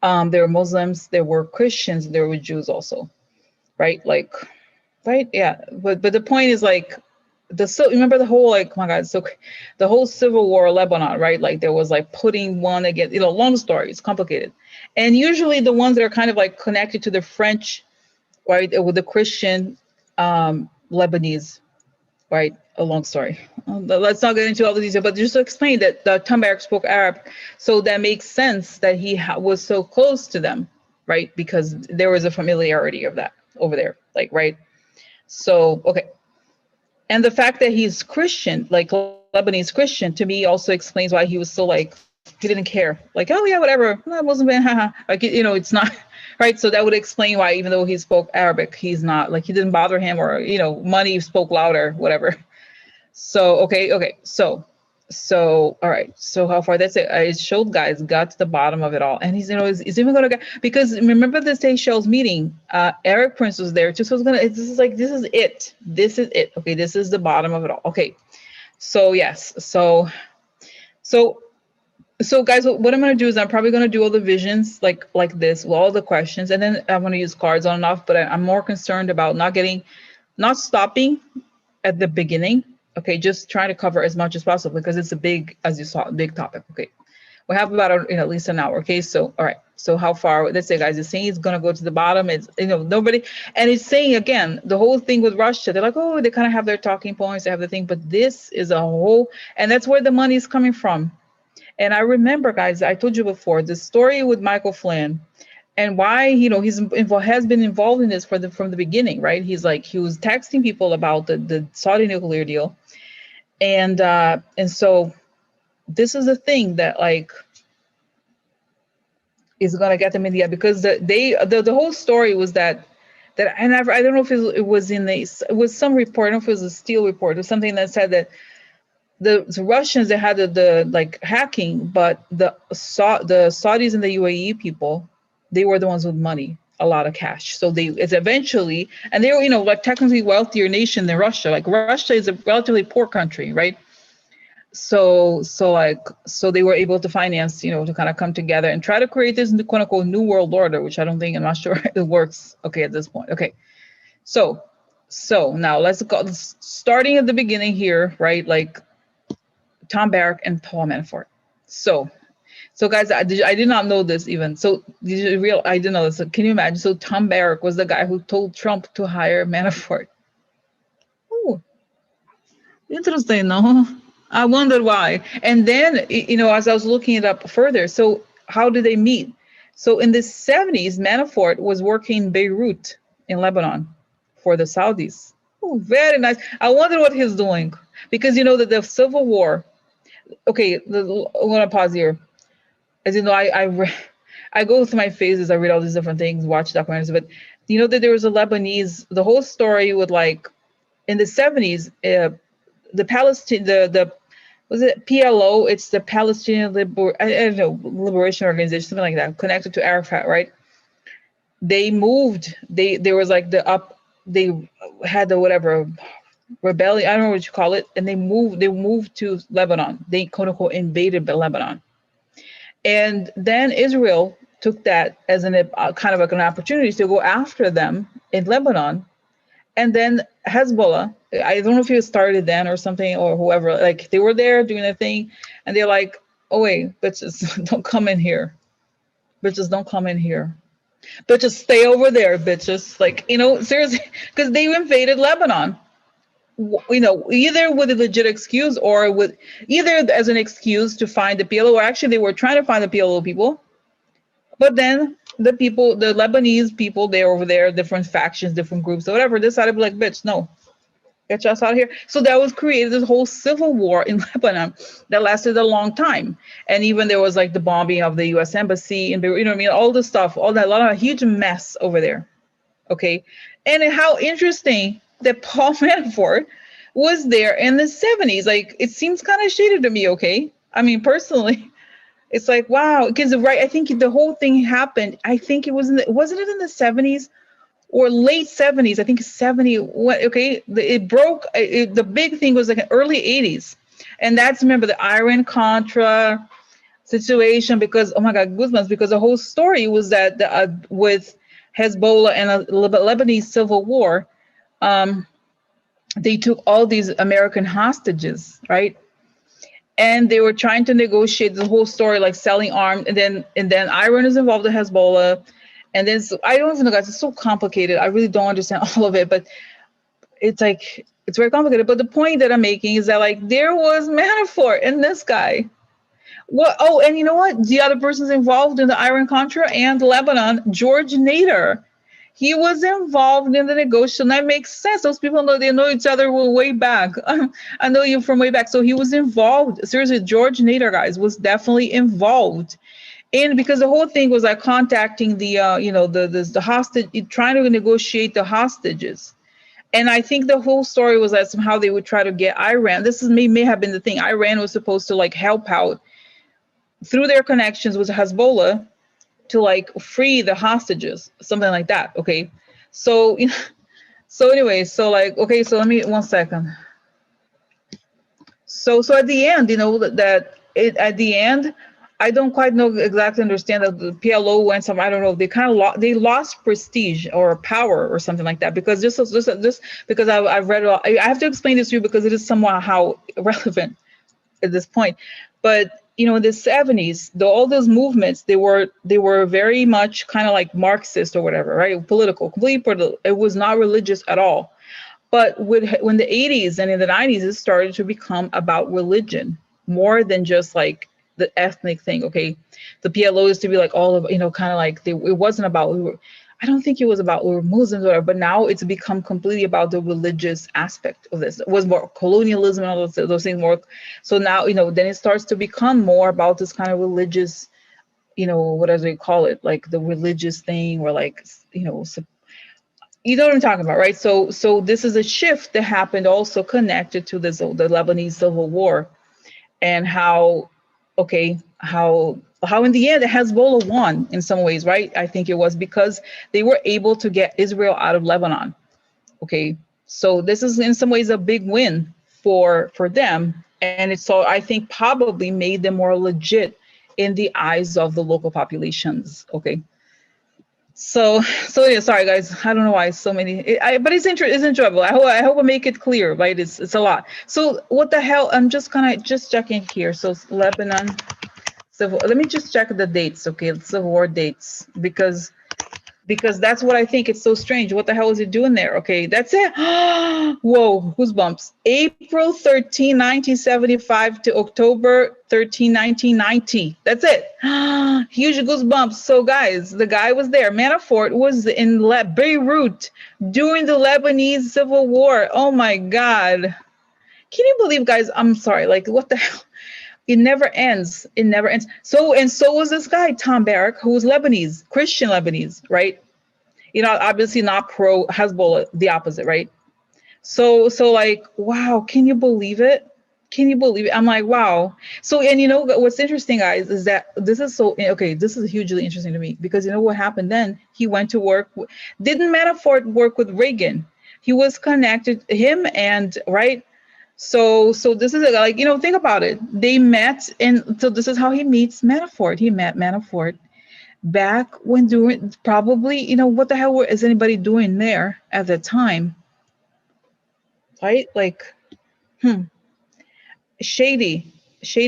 Speaker 1: There were Muslims, there were Christians, there were Jews also, right? Like, right? Yeah. But the point is like, remember the whole, like, oh my God, so the whole civil war in Lebanon, right? Like there was like putting one against, long story, it's complicated. And usually the ones that are kind of like connected to the French, right, with the Christian Lebanese, right? A long story. Let's not get into all the details, but just to explain that Tom Barrack spoke Arabic, so that makes sense that he was so close to them, right? Because there was a familiarity of that over there, like, right? So, okay. And the fact that he's Christian, like Lebanese Christian, to me also explains why he was so like, he didn't care. Like, oh yeah, whatever, that wasn't bad, haha. Like, it's not, right? So that would explain why, even though he spoke Arabic, he's not, like, he didn't bother him, or, money spoke louder, whatever. So, okay. So, all right. So how far? That's it. I showed guys, got to the bottom of it all. And he's, he's even going to get, because remember the Seychelles meeting, Eric Prince was there. Just was going to, this is it. This is it. Okay. This is the bottom of it all. Okay. So yes. So guys, what I'm going to do is I'm probably going to do all the visions like this with all the questions. And then I'm going to use cards on and off, but I'm more concerned about not stopping at the beginning. Okay, just trying to cover as much as possible because it's a big, as you saw, big topic. Okay, we have about at least an hour. Okay, so all right. So how far? Let's say, guys, it's saying it's gonna go to the bottom. It's nobody, and it's saying again the whole thing with Russia. They're like, oh, they kind of have their talking points, they have the thing, but this is a whole, and that's where the money is coming from. And I remember, guys, I told you before the story with Michael Flynn. And why, has been involved in this from the beginning, right? He was texting people about the Saudi nuclear deal. And so this is the thing that like is gonna get them in the end, because the whole story was that and I don't know if it was it was some report, I don't know if it was a Steele report or something that said that the Russians, they had the like hacking, but the Saudis and the UAE people, they were the ones with money, a lot of cash. So it's eventually, and they were, like technically wealthier nation than Russia. Like Russia is a relatively poor country, right? so they were able to finance, to kind of come together and try to create this quote unquote new world order, which I'm not sure it works. Okay, at this point. Okay, so now let's go starting at the beginning here, right? Like Tom Barrack and Paul Manafort. So guys, I did not know this even. So I didn't know this. So can you imagine? So Tom Barrack was the guy who told Trump to hire Manafort. Oh, interesting, no? I wondered why. And then, as I was looking it up further, so how did they meet? So in the 70s, Manafort was working in Beirut in Lebanon for the Saudis. Oh, very nice. I wonder what he's doing. Because that the civil war, okay, I'm going to pause here. As you know, I go through my phases. I read all these different things, watch documentaries, but that there was a Lebanese, the whole story with like, in the 70s, the Palestine, the was it PLO? It's the Palestinian Liberation Organization, something like that, connected to Arafat, right? They moved. There was like they had the whatever rebellion, I don't know what you call it, and they moved to Lebanon. They quote unquote invaded Lebanon, and then Israel took that as kind of like an opportunity to go after them in Lebanon. And then Hezbollah, I don't know if it started then or something, or whoever, like they were there doing their thing, and they're like, oh wait, bitches, don't come in here. Bitches, don't come in here. Bitches, stay over there, bitches. Like, seriously, because they invaded Lebanon. Either with a legit excuse or with either as an excuse to find the PLO, or actually they were trying to find the PLO people. But then the Lebanese people, they're over there, different factions, different groups, or whatever, decided to be like, bitch, no, get us out of here. So that was created this whole civil war in Lebanon that lasted a long time. And even there was like the bombing of the US embassy and all this stuff, a lot of huge mess over there. Okay. And how interesting that Paul Manafort was there in the 70s. Like, it seems kind of shady to me. Okay. I mean, personally, it's like, wow, because I think the whole thing happened. I think it was wasn't it in the 70s or late 70s? I think 70. Okay, it broke. The big thing was like early 80s, and that's, remember, the Iran-Contra situation, because, oh my God, goosebumps, because the whole story was that with Hezbollah and the Lebanese civil war, they took all these American hostages, right? And they were trying to negotiate the whole story, like selling arms, and then Iran is involved in Hezbollah, and then I don't even know, guys. It's so complicated. I really don't understand all of it, but it's like it's very complicated. But the point that I'm making is that, like, there was Manafort and this guy. What? Oh, and you know what? The other person's involved in the Iran-Contra and Lebanon, George Nader. He was involved in the negotiation. That makes sense. Those people they know each other way back. I know you from way back. So he was involved. Seriously, George Nader, guys, was definitely involved. And because the whole thing was like contacting the the hostage, trying to negotiate the hostages. And I think the whole story was that somehow they would try to get Iran. This may have been the thing. Iran was supposed to like help out through their connections with Hezbollah to like free the hostages, something like that. Okay. So, anyway, so like, okay, so let me, 1 second. So at the end, at the end, I don't quite know exactly understand that the PLO went some, I don't know, they kind of they lost prestige or power or something like that, because this because I've read it all. I have to explain this to you because it is somehow relevant at this point. But in the 70s, all those movements, they were very much kind of like Marxist or whatever, right? Political, completely political. It was not religious at all. But when the 80s and in the 90s, it started to become about religion more than just like the ethnic thing. Okay, the PLO is to be like all of kind of like it wasn't about. I don't think it was about we were Muslims or whatever, but now it's become completely about the religious aspect of this. It was more colonialism and all those things more. So now, then it starts to become more about this kind of religious, what do they call it? Like the religious thing, or like, you know what I'm talking about, right? So this is a shift that happened also connected to the Lebanese civil war, and how in the end Hezbollah won in some ways, right? I think it was because they were able to get Israel out of Lebanon. Okay, so this is in some ways a big win for them, And it's so I think probably made them more legit in the eyes of the local populations. Okay. So yeah, sorry guys, I don't know why so many, but it's enjoyable. I hope I make it clear, right? It's a lot. So what the hell? I'm just gonna just checking here. So Lebanon, civil. Let me just check the dates, okay? Civil War dates, because that's what I think. It's so strange. What the hell is it doing there? Okay, that's it. Whoa, goosebumps. April 13, 1975 to October 13, 1990. That's it. Huge goosebumps. So guys, the guy was there. Manafort was in Beirut during the Lebanese Civil War. Oh my God. Can you believe, guys? I'm sorry. Like, what the hell? It never ends. It never ends. So was this guy, Tom Barrack, who was Lebanese, Christian Lebanese, right? You know, obviously not pro Hezbollah, the opposite, right? So like, wow, can you believe it? Can you believe it? I'm like, wow. So, and you know what's interesting, guys, is that this is so, okay, this is hugely interesting to me, because you know what happened then? He went to work. Didn't Manafort work with Reagan? He was connected, him and, right? So this is like, you know, think about it. They met, and so this is how he meets Manafort. He met Manafort back when doing, probably, you know, what the hell is anybody doing there at the time? Right? Like, shady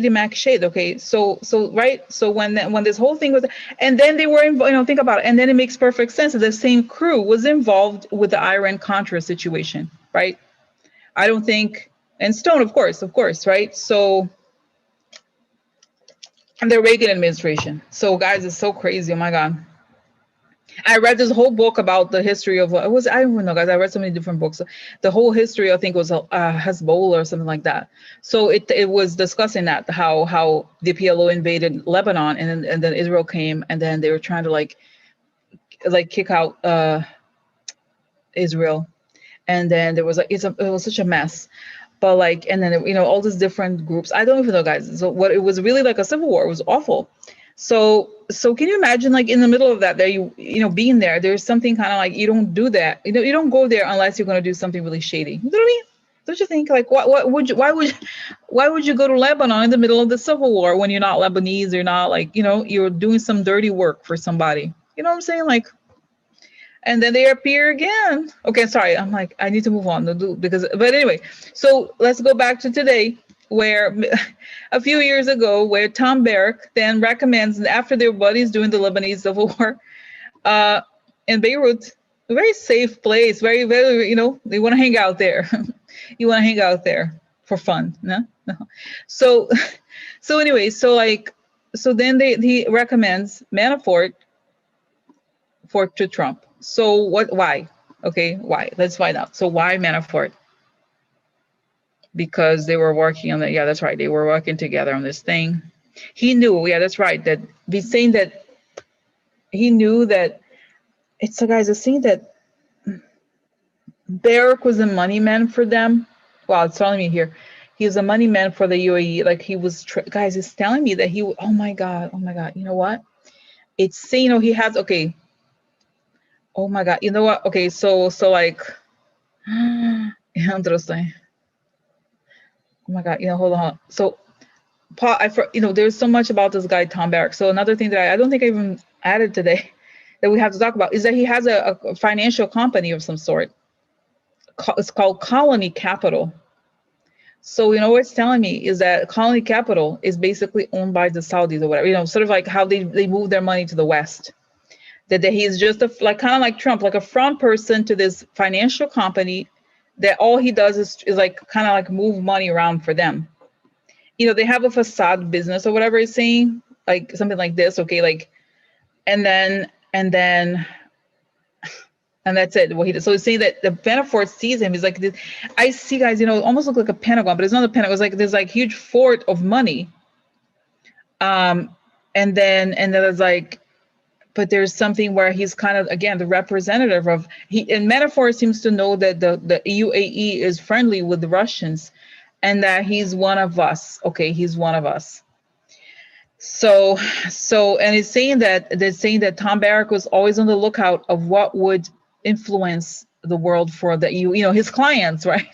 Speaker 1: Mac Shade. Okay, so right. So when this whole thing was, and then they were involved, you know, think about it, and then it makes perfect sense that the same crew was involved with the Iran Contra situation, right? I don't think, and Stone, of course, right? So, and the Reagan administration. So guys, it's so crazy. Oh my God. I read this whole book about the history of it was, I don't know, guys. I read so many different books. The whole history, I think, was Hezbollah or something like that. So it was discussing that how the PLO invaded Lebanon, and then Israel came, and then they were trying to like kick out Israel, and then there was like it was such a mess. But like, and then you know, all these different groups. I don't even know, guys. So what, it was really like a civil war. It was awful. So can you imagine, like, in the middle of that, there you know, being there, there's something kind of like, you don't do that. You know, you don't go there unless you're going to do something really shady. You know what I mean? Don't you think? Like, what would you? Why would you go to Lebanon in the middle of the civil war when you're not Lebanese? You're not, like, you know, you're doing some dirty work for somebody. You know what I'm saying? Like, and then they appear again. Okay, sorry. I'm like, I need to move on but anyway, so let's go back to today, where a few years ago, where Tom Barrack then recommends, after their buddies doing the Lebanese Civil War in Beirut, a very safe place, very, very, you know, they want to hang out there. You want to hang out there for fun, no? So anyway, so then he recommends Manafort to Trump. So why? Okay, why? Let's find out. So why Manafort? Because they were working on that. Yeah, that's right. They were working together on this thing. He knew, yeah, that's right. That he's saying that he knew that it's, so guys, it's saying that Barrack was a money man for them. Well, it's telling me here, he was a money man for the UAE. Like, he was, guys, it's telling me that he, oh my God. You know what? It's saying, you know, he has, okay. Oh my God. You know what? Okay, so like, interesting. Oh my God. You know, hold on. So, Paul, you know, there's so much about this guy, Tom Barrack. So another thing that I don't think I even added today that we have to talk about is that he has a financial company of some sort. It's called Colony Capital. So, you know, what it's telling me is that Colony Capital is basically owned by the Saudis or whatever, you know, sort of like how they move their money to the West. That he's just like kind of like Trump, like a front person to this financial company, that all he does is like kind of like move money around for them. You know, they have a facade business or whatever he's saying, like something like this. Okay, like, and then that's it. What he does. So he's saying that the Manafort sees him. He's like, I see, guys. You know, it almost looks like a Pentagon, but it's not a Pentagon. It's like there's like huge fort of money. And then it's like, but there's something where he's kind of, again, the representative of, and Manafort seems to know that the UAE is friendly with the Russians, and that he's one of us. Okay, he's one of us. So, and it's saying that Tom Barrack was always on the lookout of what would influence the world for the you know, his clients, right?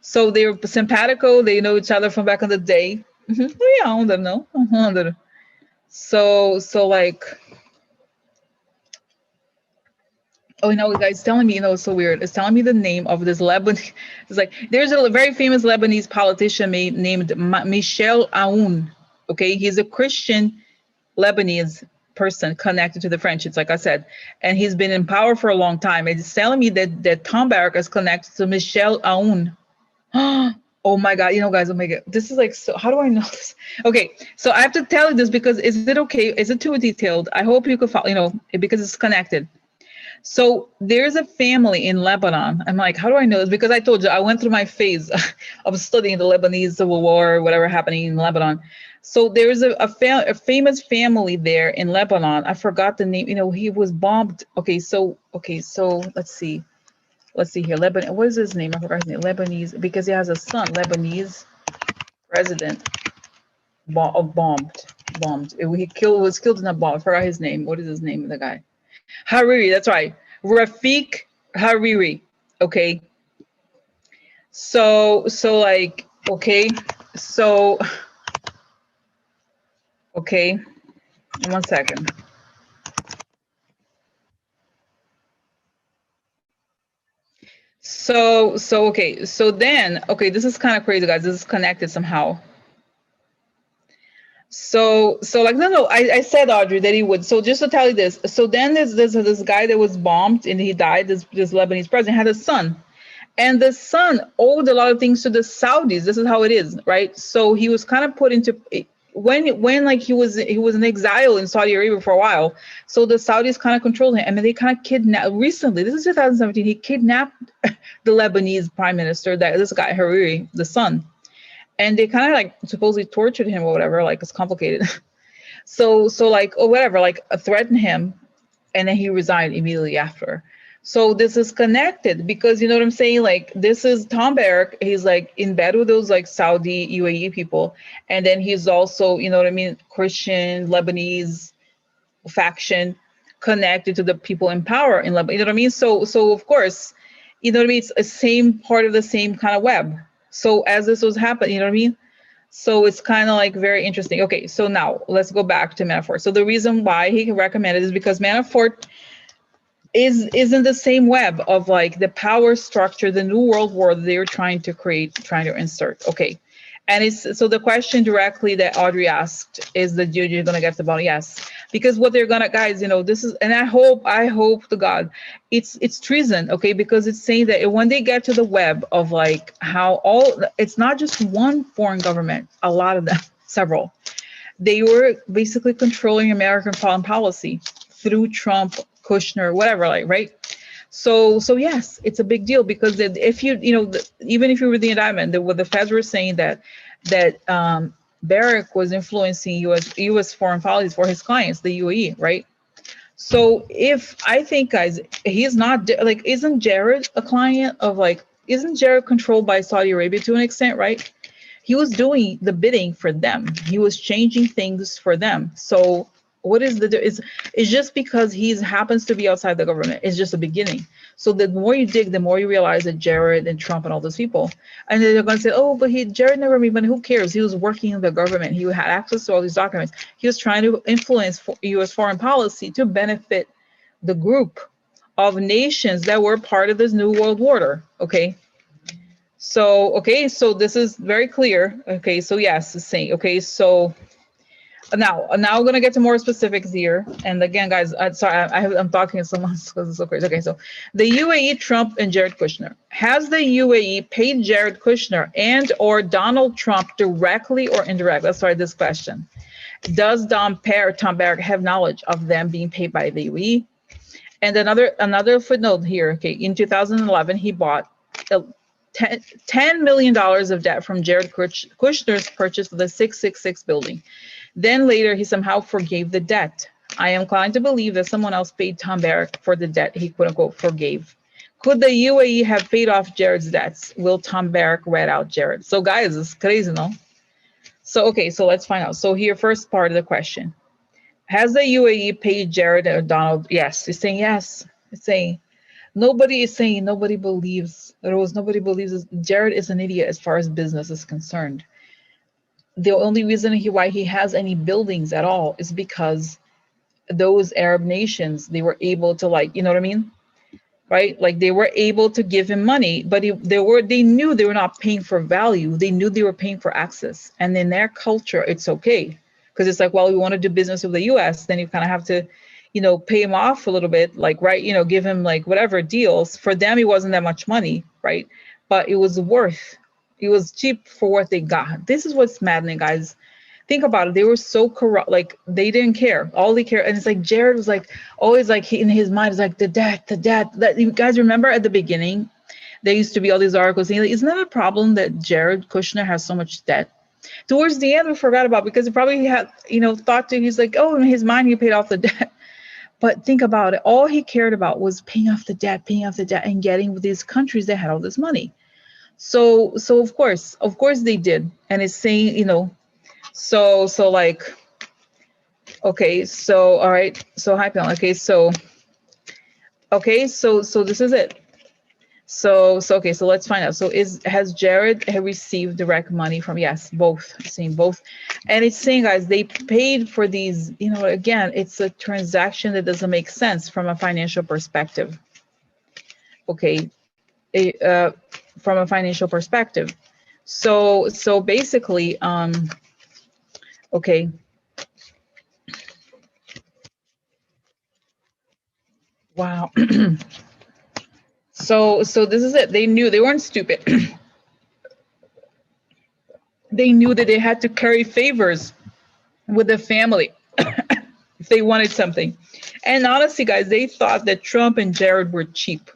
Speaker 1: So they're simpatico. They know each other from back in the day. Yeah, I don't know. So like, oh, guys, telling me, it's so weird. It's telling me the name of this Lebanese. It's like there's a very famous Lebanese politician named Michel Aoun. Okay, he's a Christian Lebanese person connected to the French. It's like I said, and he's been in power for a long time. It's telling me that Tom Barrack is connected to Michel Aoun. Oh my God, guys, oh my God, this is like, so how do I know this? Okay, so I have to tell you this because is it okay? Is it too detailed? I hope you could follow, because it's connected. So there's a family in Lebanon. I'm like, how do I know this? Because I told you, I went through my phase of studying the Lebanese Civil War, whatever happening in Lebanon. So there's a famous family there in Lebanon. I forgot the name. He was bombed. Okay, so let's see. Let's see here. Lebanon. What is his name? I forgot his name. Lebanese, because he has a son. Lebanese president bombed. He was killed in a bomb. I forgot his name. What is his name of the guy? Hariri, that's right. Rafik Hariri. Okay. So like, okay. So, okay. 1 second. So okay. So then, okay, this is kind of crazy, guys. This is connected somehow. So like, no, I said, Audrey, that he would. So just to tell you this, so then there's this guy that was bombed and he died. This Lebanese president had a son, and the son owed a lot of things to the Saudis. This is how it is, right? So he was kind of put into when like he was in exile in Saudi Arabia for a while. So the Saudis kind of controlled him. I mean, they kind of kidnapped recently. This is 2017. He kidnapped the Lebanese prime minister, this guy Hariri, the son. And they kind of like supposedly tortured him or whatever, like it's complicated. so like, or whatever, like threatened him, and then he resigned immediately after. So this is connected because, you know what I'm saying? Like, this is Tom Barrack. He's like in bed with those like Saudi UAE people. And then he's also, you know what I mean, Christian Lebanese faction connected to the people in power in Lebanon. You know what I mean? So of course, you know what I mean? It's a same part of the same kind of web. So as this was happening, you know what I mean? So it's kind of like very interesting. Okay, so now let's go back to Manafort. So the reason why he recommended is because Manafort is in the same web of like the power structure, the new world order they're trying to create, trying to insert. Okay. And it's so the question directly that Audrey asked is that you're gonna get the ball. Yes, because what they're gonna, guys, this is, and I hope to God it's treason, okay? Because it's saying that when they get to the web of like how it's not just one foreign government, a lot of them, several, they were basically controlling American foreign policy through Trump, Kushner, whatever, like, right? So yes, it's a big deal because if even if you read the indictment, the feds were saying that Barrack was influencing U.S. foreign policies for his clients, the UAE, right? So if I think, guys, he's not like, isn't Jared a client of like, isn't Jared controlled by Saudi Arabia to an extent, right? He was doing the bidding for them. He was changing things for them. So what is it's just because he happens to be outside the government. It's just a beginning. So the more you dig, the more you realize that Jared and Trump and all those people, and then they're going to say, oh, but Jared never made money. Who cares? He was working in the government. He had access to all these documents. He was trying to influence U.S. foreign policy to benefit the group of nations that were part of this new world order. Okay. So this is very clear. Okay, so yes, the same. Okay, so now we're gonna get to more specifics here. And again, guys, I'm talking to someone because it's so crazy. Okay, so the UAE, Trump and Jared Kushner. Has the UAE paid Jared Kushner and or Donald Trump directly or indirectly? Let's start this question. Does Tom Barrack have knowledge of them being paid by the UAE? And another footnote here. Okay, in 2011, he bought $10 million of debt from Jared Kushner's purchase of the 666 building. Then later, he somehow forgave the debt. I am inclined to believe that someone else paid Tom Barrack for the debt he quote unquote forgave. Could the UAE have paid off Jared's debts? Will Tom Barrack rat out Jared? So guys, it's crazy, no? So, okay, so let's find out. So here, first part of the question. Has the UAE paid Jared or Donald? Yes, it's saying yes. It's saying Nobody is saying, nobody believes, Rose, nobody believes Jared is an idiot as far as business is concerned. The only reason why he has any buildings at all is because those Arab nations, they were able to, like, you know what I mean? Right? Like they were able to give him money, but they knew they were not paying for value. They knew they were paying for access. And in their culture, it's okay. Because it's like, well, we want to do business with the US, then you kind of have to, pay him off a little bit, like, right, give him like whatever deals. For them, it wasn't that much money, right? But it was cheap for what they got. This is what's maddening, guys. Think about it. They were so corrupt, like they didn't care. All they care, and it's like Jared was like always like in his mind is like the debt. That you guys remember at the beginning, there used to be all these articles saying, like, isn't that a problem that Jared Kushner has so much debt? Towards the end, we forgot about because he probably had thought to he's like, oh, in his mind he paid off the debt. But think about it. All he cared about was paying off the debt, and getting with these countries that had all this money. So of course they did, and it's saying so like, okay, so all right, so hi Pam. Okay, so this is it. So okay, so let's find out. So has Jared received direct money from? Yes, both. Saying both. And it's saying, guys, they paid for these, again, it's a transaction that doesn't make sense from a financial perspective. Okay. From a financial perspective. So basically, okay. Wow. So this is it. They knew, they weren't stupid. They knew that they had to curry favors with the family if they wanted something. And honestly, guys, they thought that Trump and Jared were cheap.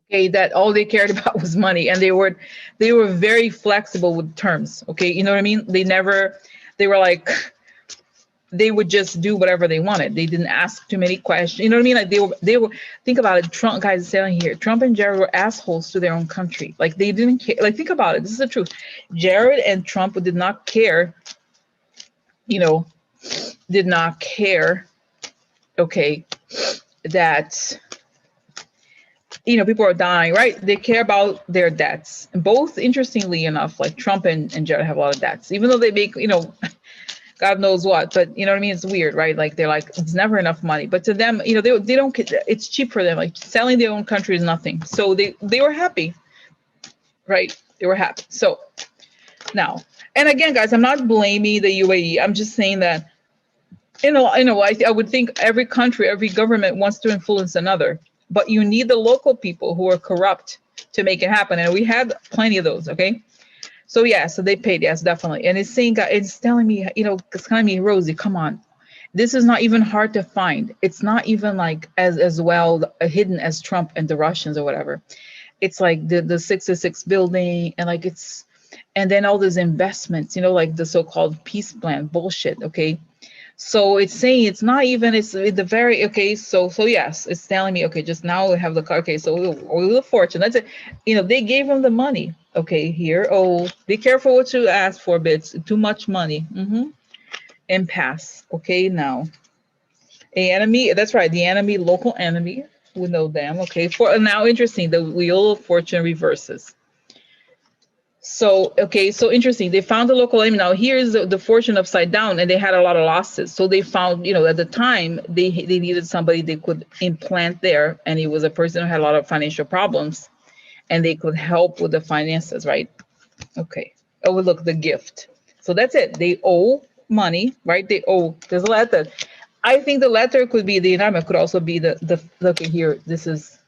Speaker 1: Okay, that all they cared about was money, and they were very flexible with terms. Okay, you know what I mean? They were like, they would just do whatever they wanted. They didn't ask too many questions. You know what I mean? Like they were. Think about it. Trump, guys, is saying here, Trump and Jared were assholes to their own country. Like they didn't care. Like think about it. This is the truth. Jared and Trump did not care. Did not care. Okay, that people are dying, right? They care about their debts. And both, interestingly enough, like Trump and Jared have a lot of debts, even though they make, God knows what, but you know what I mean? It's weird, right? Like they're like, it's never enough money. But to them, they don't, it's cheap for them. Like selling their own country is nothing. So they were happy, right? They were happy. So now, and again, guys, I'm not blaming the UAE. I'm just saying that, I would think every country, every government wants to influence another. But you need the local people who are corrupt to make it happen. And we had plenty of those, okay? So yeah, so they paid, yes, definitely. And it's saying, it's telling me, it's telling me, Rosie, come on. This is not even hard to find. It's not even like as well hidden as Trump and the Russians or whatever. It's like the 606 building, and like and then all those investments, like the so-called peace plan bullshit, okay? So it's saying it's not even, it's the very, okay, so yes, it's telling me, okay, just now we have the car, okay, so Wheel of Fortune, that's it. They gave him the money, okay, here, oh, be careful what you ask for, bits, too much money, and pass, okay, now. A enemy, that's right, the enemy, local enemy, we know them, okay, for now, interesting, the Wheel of Fortune reverses. So, okay, so interesting. They found the local enemy. Now, here's the fortune upside down, and they had a lot of losses. So they found, at the time, they needed somebody they could implant there, and he was a person who had a lot of financial problems, and they could help with the finances, right? Okay. Oh, look, the gift. So that's it. They owe money, right? They owe. There's a letter. I think the letter could be the indictment, could also be the look here. This is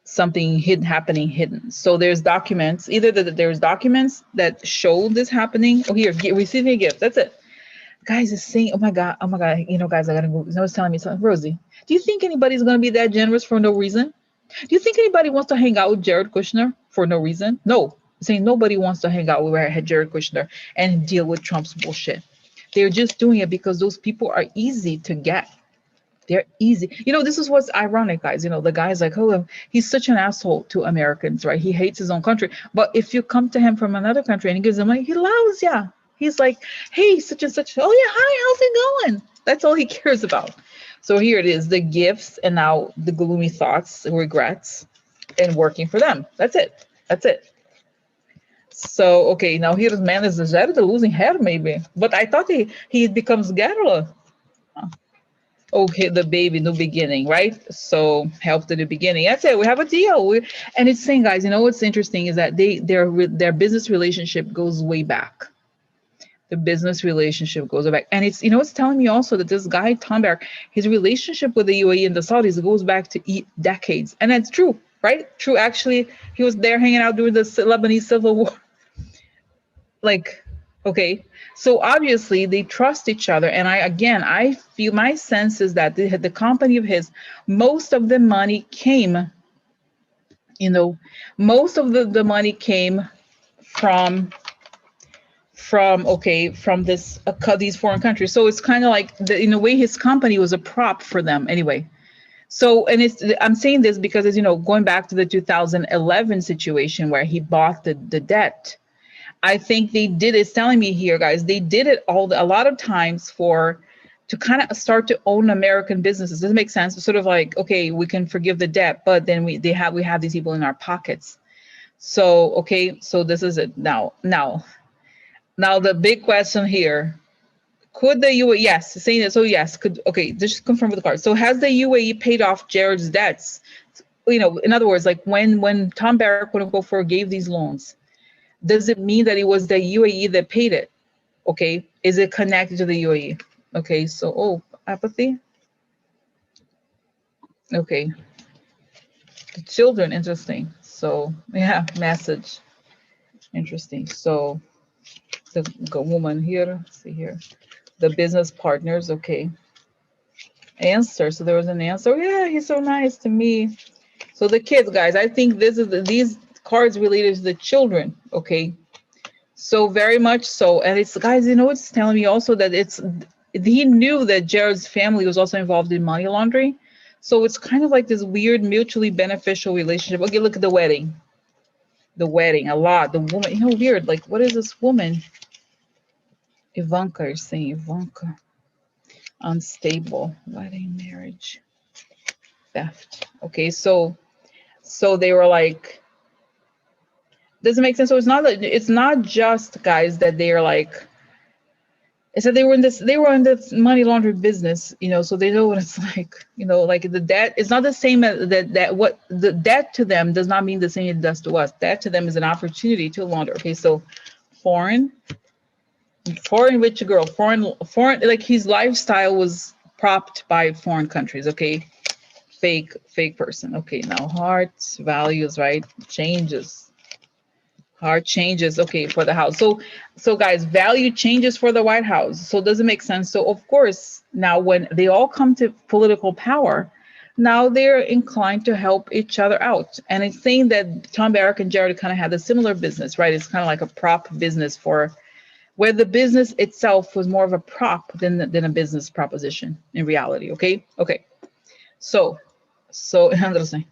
Speaker 1: something hidden. So there's documents, either there's documents that show this happening. Oh, here, receiving a gift. That's it. Guys is saying, oh my God, guys, I gotta go. I was telling me something, Rosie. Do you think anybody's gonna be that generous for no reason? Do you think anybody wants to hang out with Jared Kushner for no reason? No, saying nobody wants to hang out with Jared Kushner and deal with Trump's bullshit. They're just doing it because those people are easy to get. They're easy. This is what's ironic, guys. The guy's like, oh, he's such an asshole to Americans, right? He hates his own country. But if you come to him from another country and he gives them money, he loves you. He's like, hey, such and such. Oh, yeah, hi, how's it going? That's all he cares about. So here it is, the gifts, and now the gloomy thoughts, regrets, and working for them. That's it. That's it. So, okay, now here's man is the losing hair maybe. But I thought he becomes Gerla. Okay, the baby, new beginning, right? So help to the beginning. That's it. We have a deal. And it's saying, guys, you know what's interesting is that their business relationship goes way back. The business relationship goes back, and it's it's telling me also that this guy Tom Barrack, his relationship with the UAE and the Saudis goes back to decades, and that's true, right? True. Actually, he was there hanging out during the Lebanese civil war. Like, okay, so obviously they trust each other, and I feel, my sense is that the company of his, most of the money came, most of the money came from this these foreign countries. So it's kind of like in a way his company was a prop for them anyway. So, and I'm saying this because, as you know, going back to the 2011 situation where he bought the debt, I think they did, it's telling me here, guys, they did it a lot of times to kind of start to own American businesses. Does it make sense? It's sort of like, okay, we can forgive the debt, but then we have these people in our pockets. So, okay, so this is it now the big question here, could the UAE, yes, saying that, so yes, okay, just confirm with the card. So has the UAE paid off Jared's debts? In other words, like when Tom Barrack, quote unquote, forgave these loans, does it mean that it was the UAE that paid it? Okay, is it connected to the UAE? Okay, so, apathy. Okay, the children, interesting. So yeah, message, interesting. So the woman here, let's see here, the business partners, okay. Answer, so there was an answer. Yeah, he's so nice to me. So the kids, guys, I think these cards related to the children, okay. So very much so. And it's, guys, it's telling me also that he knew that Jared's family was also involved in money laundering. So it's kind of like this weird mutually beneficial relationship. Okay, look at the wedding. The wedding, a lot. The woman, weird. Like, what is this woman? Ivanka, you're saying Ivanka. Unstable. Wedding, marriage, theft. Okay, so they were like, does it make sense? So it's not just, guys, that they are like, it's that they were in this money laundering business, so they know what it's like, like the debt. It's not the same as that what the debt to them does not mean the same it does to us. Debt to them is an opportunity to launder. Okay, so foreign rich girl, foreign, like his lifestyle was propped by foreign countries. Okay, fake person. Okay, now hearts, values, right? Changes. Heart changes, okay, for the house. So guys, value changes for the White House. So does it make sense? So of course, now when they all come to political power, now they're inclined to help each other out. And it's saying that Tom Barrack and Jared kind of had a similar business, right? It's kind of like a prop business where the business itself was more of a prop than a business proposition in reality. Okay. So interesting.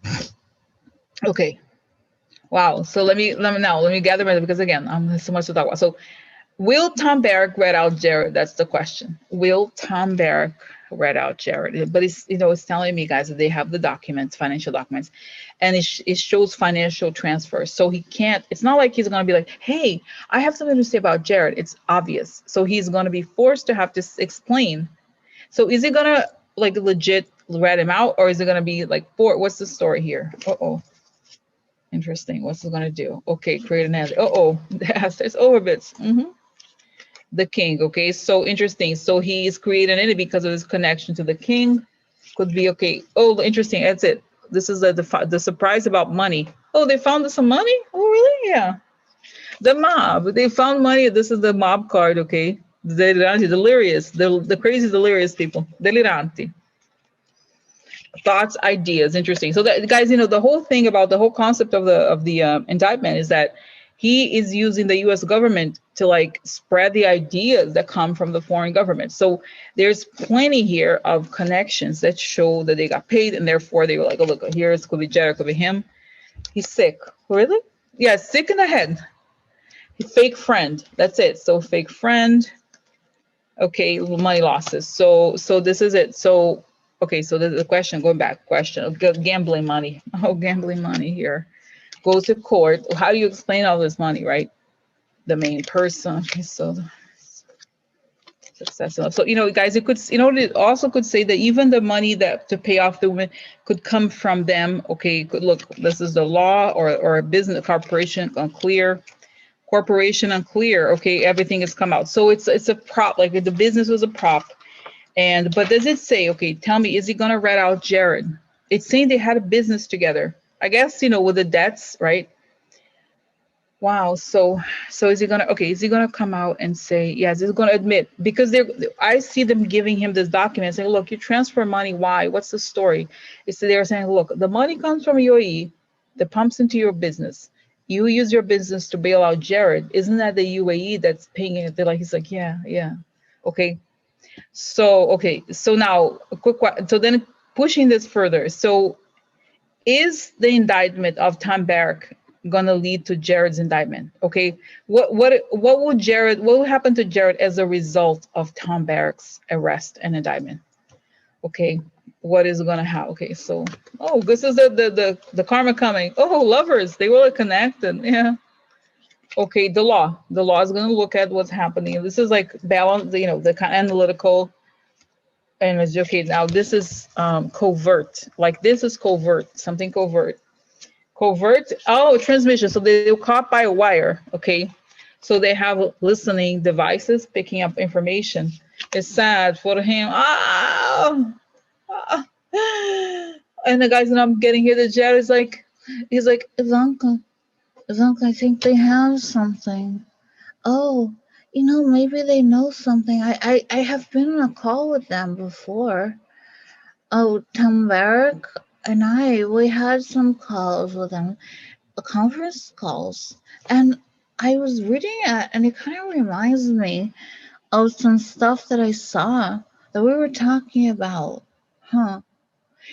Speaker 1: Okay. Wow. So let me gather my, because again, there's so much to talk about. So will Tom Barrack rat out Jared? That's the question. Will Tom Barrack rat out Jared? But it's telling me, guys, that they have the documents, financial documents, and it shows financial transfers. So he can't, it's not like he's going to be like, hey, I have something to say about Jared. It's obvious. So he's going to be forced to have to explain. So is it going to like legit rat him out, or is it going to be like, what's the story here? Interesting. What's it going to do? Okay, create an answer. There's overbits. The king. Okay, so interesting. So he's creating it because of his connection to the king. Could be okay. Oh, interesting. That's it. This is the surprise about money. Oh, they found some money? Oh, really? Yeah. The mob. They found money. This is the mob card. Okay. Deliranti, delirious. The crazy delirious people. Deliranti. Thoughts, ideas, interesting. So that, guys, the whole thing about the whole concept of the indictment is that he is using the U.S. government to like spread the ideas that come from the foreign government. So there's plenty here of connections that show that they got paid, and therefore they were like, oh look, here it could be Jared, could be him. He's sick. Really? Yeah, sick in the head. Fake friend. That's it. So fake friend. Okay, money losses. So this is it. So Okay, so the question, going back, question of gambling money. Oh, gambling money here. Goes to court. How do you explain all this money, right? The main person. Okay, so successful. So, guys, it could, it also could say that even the money that to pay off the women could come from them. Okay, could look, this is the law or a business corporation unclear. Corporation unclear. Okay, everything has come out. So it's a prop, like the business was a prop. But does it say, okay, tell me, is he gonna rat out Jared? It's saying they had a business together. I guess, with the debts, right? Wow. So is he gonna come out and say, yes, he's gonna admit, because I see them giving him this document saying, look, you transfer money, why? What's the story? They're saying, look, the money comes from UAE that pumps into your business. You use your business to bail out Jared. Isn't that the UAE that's paying it? He's like, yeah. Okay. So now a quick question. So then pushing this further. So is the indictment of Tom Barrack gonna lead to Jared's indictment? Okay, what will happen to Jared as a result of Tom Barrack's arrest and indictment? Okay, what is gonna happen? Okay, so this is the karma coming. Oh, lovers, they will connect, and yeah. Okay, the law is gonna look at what's happening. This is like balance, the kind of analytical. And it's okay. Now this is covert. Like this is covert, something covert. Covert. Oh, transmission. So they're caught by a wire. Okay. So they have listening devices picking up information. It's sad for him. And the guys that I'm getting here, the Jared is like, he's like, Ivanka, I think they have something. Oh, maybe they know something. I have been on a call with them before. Oh, Tom Barrack and we had some calls with them, conference calls. And I was reading it, and it kind of reminds me of some stuff that I saw that we were talking about. Huh.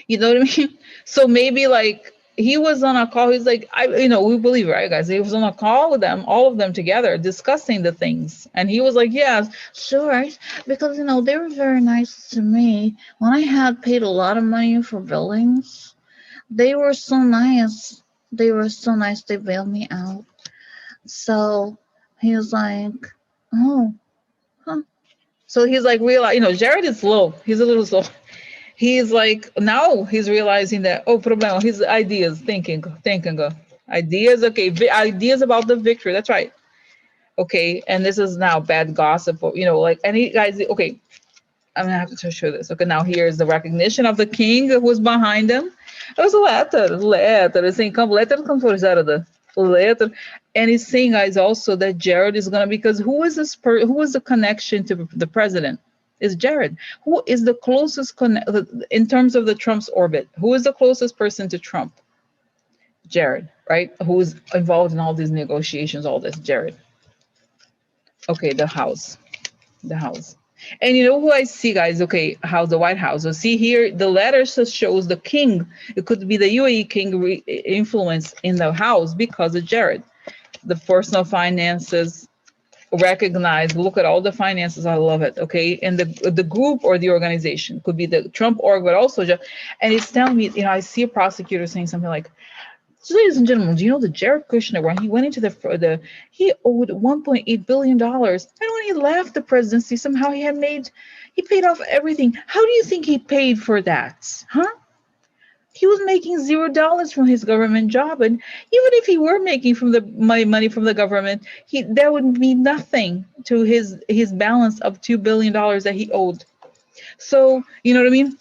Speaker 1: You know what I mean? So maybe like he was on a call. He's like, we believe, right, guys? He was on a call with them, all of them together, discussing the things. And he was like, yeah, sure. Because, they were very nice to me. When I had paid a lot of money for buildings, they were so nice. They bailed me out. So he was like, oh, huh. So he's like, realize, Jared is slow. He's a little slow. He's like, now he's realizing that, problema, his ideas, thinking, ideas, okay, ideas about the victory, that's right. Okay, and this is now bad gossip, any guys, okay, I'm gonna have to show this. Okay, now here's the recognition of the king who was behind him. It was a letter, assim, letter conforjada, letter. And he's saying, guys, also that Jared is gonna, because who is the connection to the president? Is Jared. Who is the closest in terms of the Trump's orbit? Who is the closest person to Trump? Jared, right? Who's involved in all these negotiations, all this, Jared. Okay, the House. And you know who I see, guys? Okay, how the White House. So see here, the letter shows the king. It could be the UAE king influence in the House because of Jared. The personal finances, recognize, look at all the finances. I love it. Okay, and the group or the organization could be the Trump org, but also and it's telling me, I see a prosecutor saying something like, ladies and gentlemen, do you know that Jared Kushner, when he went into he owed $1.8 billion, and when he left the presidency, somehow he paid off everything. How do you think he paid for that, huh? He was making $0 from his government job, and even if he were making from the money from the government, that would mean nothing to his balance of $2 billion that he owed. So you know what I mean?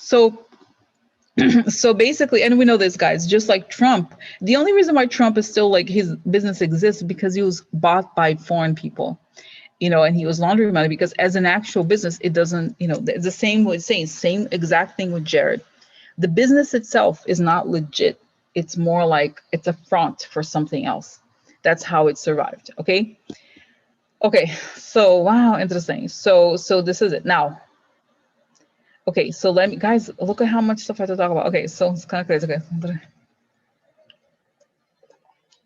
Speaker 1: So basically, and we know this, guys, just like Trump, the only reason why Trump is still like his business exists because he was bought by foreign people, and he was laundering money, because as an actual business, it doesn't, it's the same with same exact thing with Jared. The business itself is not legit. It's more like it's a front for something else. That's how it survived. Okay. So wow, interesting. So this is it now. Okay, so let me, guys, look at how much stuff I have to talk about. Okay, so it's kind of crazy.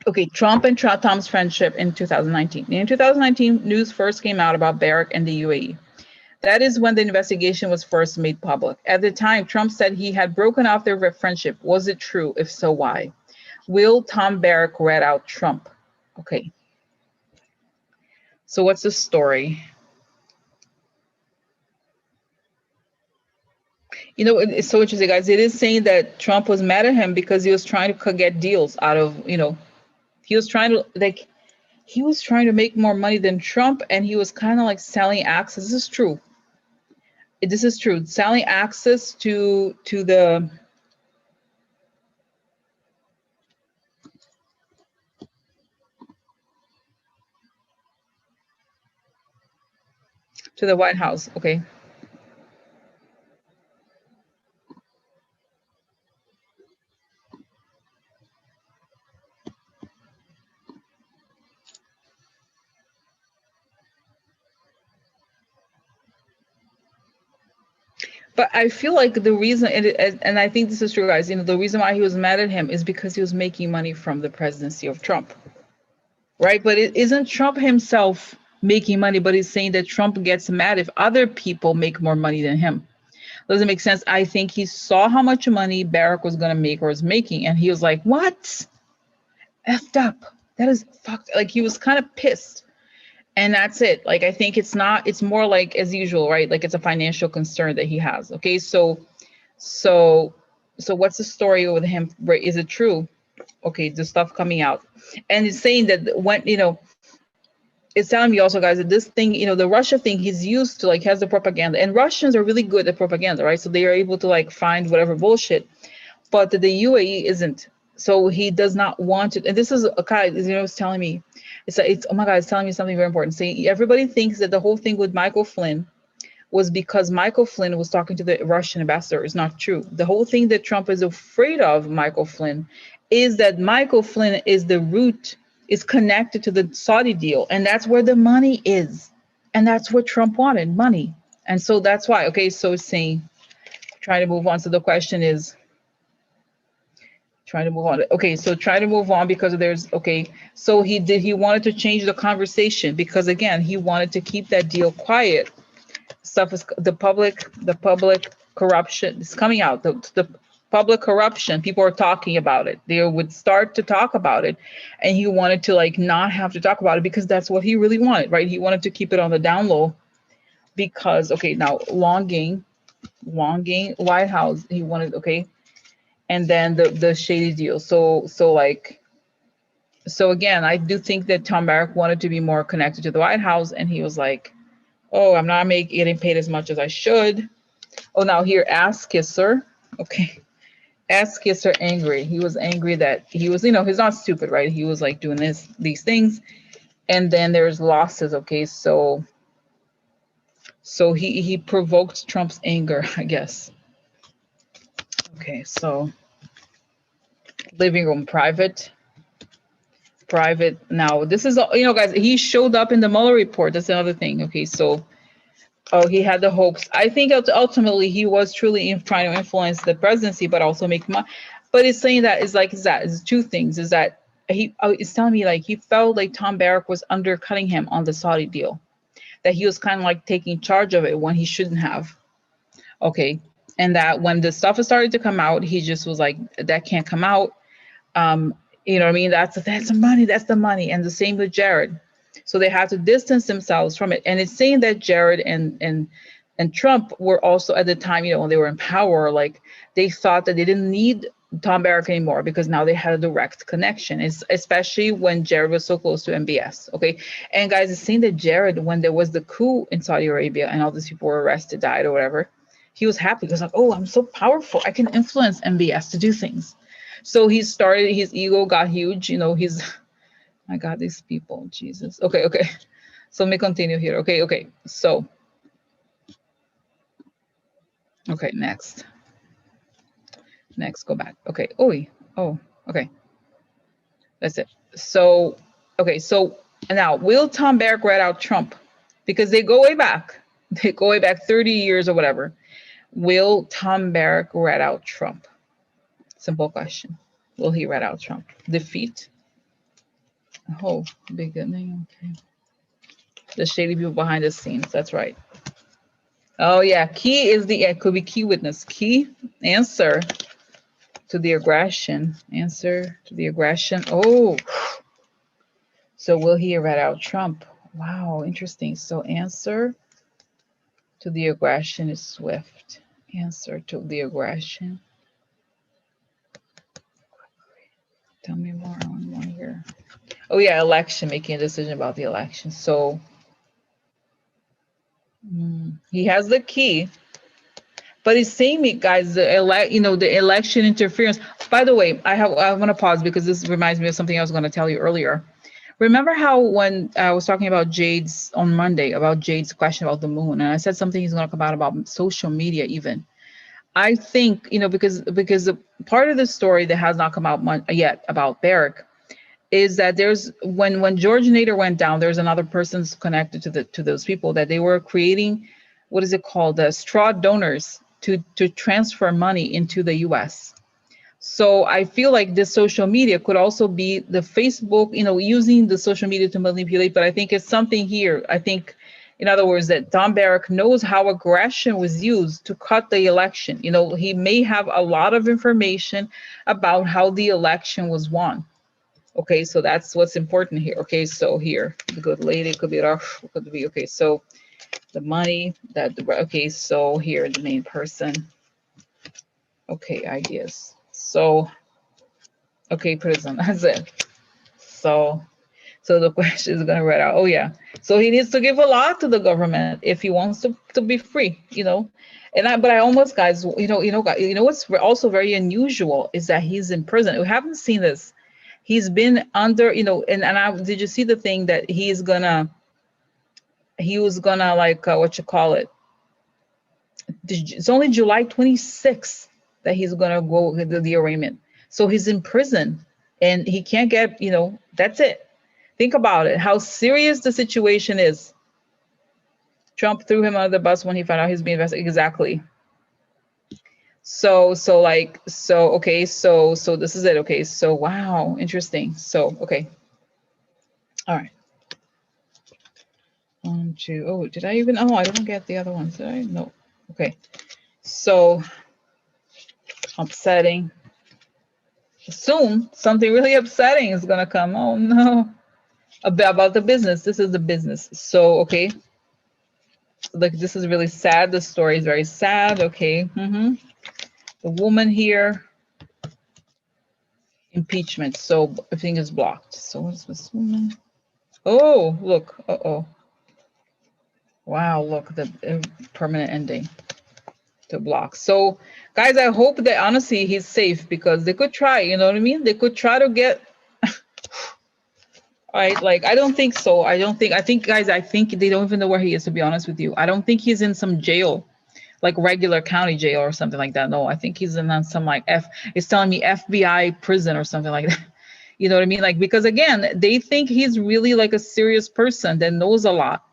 Speaker 1: Okay, Trump and Tom's friendship in 2019. In 2019, news first came out about Barrack and the UAE. That is when the investigation was first made public. At the time, Trump said he had broken off their friendship. Was it true? If so, why? Will Tom Barrack rat out Trump? Okay. So what's the story? You know, it's so interesting, guys. It is saying that Trump was mad at him because he was trying to get deals out of, you know, he was trying to he was trying to make more money than Trump, and he was kind of like selling access. This is true. This is true. Selling access to the White House. Okay. But I feel like the reason, and I think this is true, guys, you know, the reason why he was mad at him is because he was making money from the presidency of Trump, right? But it isn't Trump himself making money, but he's saying that Trump gets mad if other people make more money than him. Doesn't make sense. I think he saw how much money Barrack was going to make or was making, and he was like, what? Effed up. That is fucked. Like, he was kind of pissed. And that's it. Like, I think it's more like as usual, right? Like, it's a financial concern that he has. Okay. So what's the story with him? Is it true? Okay. The stuff coming out, and it's saying that when, you know, it's telling me also, guys, that this thing, you know, the Russia thing, he's used to, like, has the propaganda, and Russians are really good at propaganda, right? So they are able to like find whatever bullshit, but the UAE isn't. So he does not want it. And this is a guy, you know, was telling me, it's oh my God, it's telling me something very important. See, everybody thinks that the whole thing with Michael Flynn was because Michael Flynn was talking to the Russian ambassador. It's not true. The whole thing that Trump is afraid of, Michael Flynn, is that Michael Flynn is the root, is connected to the Saudi deal. And that's where the money is. And that's what Trump wanted, money. And so that's why, okay, so it's saying, trying to move on. So the question is, trying to move on. Okay, so try to move on because there's, okay, so he wanted to change the conversation because, again, he wanted to keep that deal quiet. Stuff is, the public corruption is coming out. The public corruption, people are talking about it. They would start to talk about it, and he wanted to like not have to talk about it because that's what he really wanted, right? He wanted to keep it on the down low because, okay, now long game, White House, he wanted, okay, and then the shady deal. So again, I do think that Tom Barrack wanted to be more connected to the White House, and he was like, oh, I'm not getting paid as much as I should. Oh, now here, Ass Kisser. Okay. Ass Kisser angry. He was angry that he was, you know, he's not stupid, right? He was like doing these things. And then there's losses. Okay. So he provoked Trump's anger, I guess. Okay. So living room private. Now, this is, you know, guys, he showed up in the Mueller report. That's another thing. Okay. So, oh, he had the hopes. I think ultimately he was truly trying to influence the presidency, but also make money. But it's saying that it's two things. Is that it's telling me like he felt like Tom Barrack was undercutting him on the Saudi deal, that he was kind of like taking charge of it when he shouldn't have. Okay, and that when the stuff started to come out, he just was like, that can't come out. You know what I mean? That's the money. And the same with Jared. So they had to distance themselves from it. And it's saying that Jared and Trump were also at the time, you know, when they were in power, like they thought that they didn't need Tom Barrack anymore because now they had a direct connection. It's especially when Jared was so close to MBS. Okay. And guys, it's saying that Jared, when there was the coup in Saudi Arabia and all these people were arrested, died or whatever, he was happy because like, oh, I'm so powerful. I can influence MBS to do things. So he started, his ego got huge, you know, my God, these people, Jesus. Okay. So let me continue here. Okay. So, okay, next, go back. Okay. Okay. That's it. So, okay. So now, will Tom Barrack rat out Trump? Because they go way back. They go way back 30 years or whatever. Will Tom Barrack rat out Trump? Simple question. Will he rat out Trump? Defeat? Oh, beginning. Okay. The shady people behind the scenes. That's right. Oh yeah, key is the, it could be key witness. Key answer to the aggression. Answer to the aggression. Oh, so will he rat out Trump? Wow, interesting. So answer to the aggression is Swift. Answer to the aggression. Tell me more on one here. Oh yeah, election, making a decision about the election. So he has the key, but he's saying, me guys, the election interference. By the way, I want to pause because this reminds me of something I was going to tell you earlier. Remember how when I was talking about Jade's on Monday, about Jade's question about the moon, and I said something he's going to come out about social media even. I think, because the part of the story that has not come out yet about Barrack is that there's when George Nader went down, there's another person's connected to those people that they were creating, what is it called, straw donors to transfer money into the U.S. So I feel like this social media could also be the Facebook, using the social media to manipulate. But I think it's something here. I think, in other words, that Tom Barrack knows how aggression was used to cut the election. He may have a lot of information about how the election was won. Okay, so that's what's important here. Okay, so here, the good lady could be rough, could be, okay, so the money okay, so here, the main person. Okay, ideas. So, okay, prison, that's it. So the question is gonna read out, oh yeah. So he needs to give a lot to the government if he wants to be free, but I almost, guys, what's also very unusual is that he's in prison. We haven't seen this. He's been under, did you see the thing that he was gonna like, what you call it? It's only July 26th that he's gonna go to the arraignment. So he's in prison and he can't get, that's it. Think about it, how serious the situation is. Trump threw him under the bus when he found out he's being investigated. Exactly. So okay, so this is it. Okay, so wow, interesting. So okay. All right. 1, 2. Oh, did I even? Oh, I don't get the other ones. Did I? No. Okay. So upsetting. Soon, something really upsetting is gonna come. Oh no. About the business. This is the business. So okay. Like, this is really sad. The story is very sad. Okay. The woman here. Impeachment. So everything is blocked. So what's this woman? Oh, look. Uh-oh. Wow, look, the permanent ending to block. So guys, I hope that honestly he's safe, because they could try, you know what I mean? They could try to get right, like, I don't think so. I think guys, I think they don't even know where he is, to be honest with you. I don't think he's in some jail, like regular county jail or something like that. No, I think he's in some like it's telling me FBI prison or something like that. You know what I mean? Like, because again, they think he's really like a serious person that knows a lot.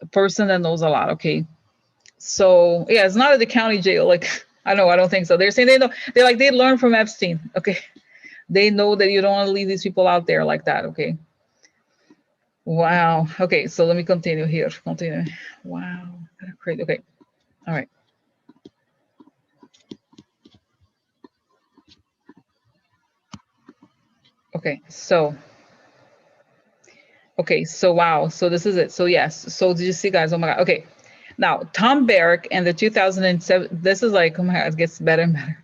Speaker 1: A person that knows a lot. Okay. So yeah, it's not at the county jail. Like, I don't think so. They're saying they know, they learned from Epstein. Okay. They know that you don't want to leave these people out there like that. Okay. Wow. Okay. So let me continue here. Continue. Wow. Crazy. Okay. All right. Okay. So wow. So this is it. So yes. So did you see, guys? Oh my God. Okay. Now, Tom Barrack and the 2007, this is like, oh my God, it gets better and better.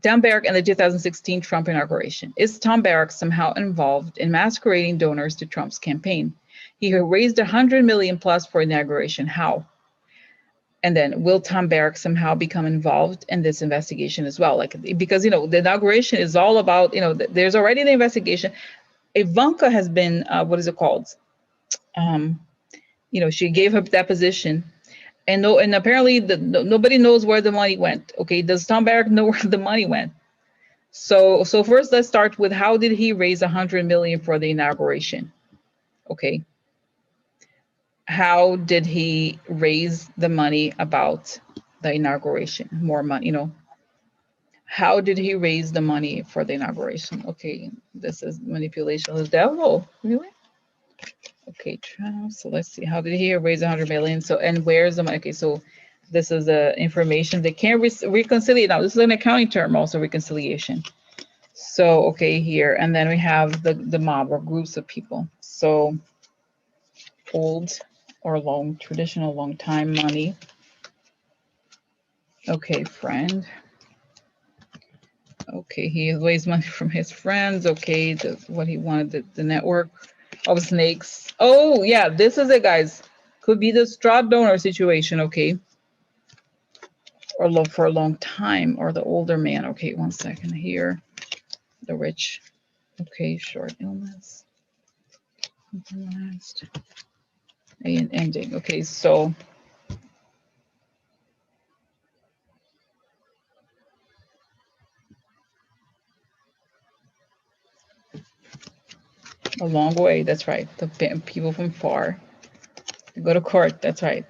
Speaker 1: Tom Barrack and the 2016 Trump inauguration. Is Tom Barrack somehow involved in masquerading donors to Trump's campaign? He raised $100 million plus for inauguration. How? And then, will Tom Barrack somehow become involved in this investigation as well? Like, because, the inauguration is all about, there's already the investigation. Ivanka has been, what is it called? She gave her deposition. And apparently nobody knows where the money went. Okay, does Tom Barrack know where the money went? So first, let's start with, how did he raise $100 million for the inauguration? Okay, how did he raise the money about the inauguration? More money, How did he raise the money for the inauguration? Okay, this is manipulation of the devil. Really? Okay, so let's see. How did he raise 100 million? So, and where's the money? Okay, so this is the information. They can't reconcile. Now, this is an accounting term, also reconciliation. So, okay, here, and then we have the mob or groups of people. So, old or long, traditional, long time money. Okay, friend. Okay, he raised money from his friends. Okay, what he wanted, the network of snakes. Oh, yeah, this is it, guys. Could be the straw donor situation, okay? Or low for a long time, or the older man. Okay, one second here. The rich. Okay, short illness. Compromised. And ending. Okay, so a long way. That's right. The people from far go to court. That's right.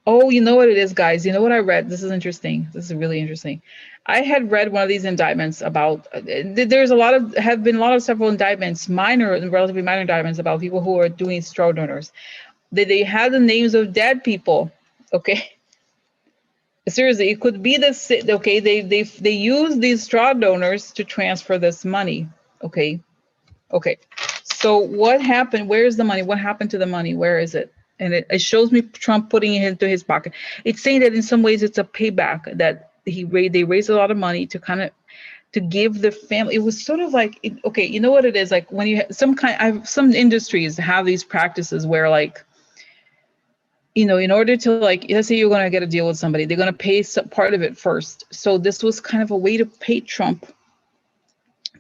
Speaker 1: Oh, you know what it is, guys? You know what I read? This is interesting. This is really interesting. I had read one of these indictments about, there's have been a lot of several indictments, relatively minor indictments about people who are doing straw donors. They had the names of dead people. Okay. Seriously, it could be okay, they use these straw donors to transfer this money. Okay. Okay. So what happened? Where is the money? What happened to the money? Where is it? And it shows me Trump putting it into his pocket. It's saying that in some ways it's a payback that they raised a lot of money to kind of to give the family. It was sort of like, okay, you know what it is like when you some industries have these practices where like, you know, in order to like, let's say you're going to get a deal with somebody, they're going to pay some part of it first. So this was kind of a way to pay Trump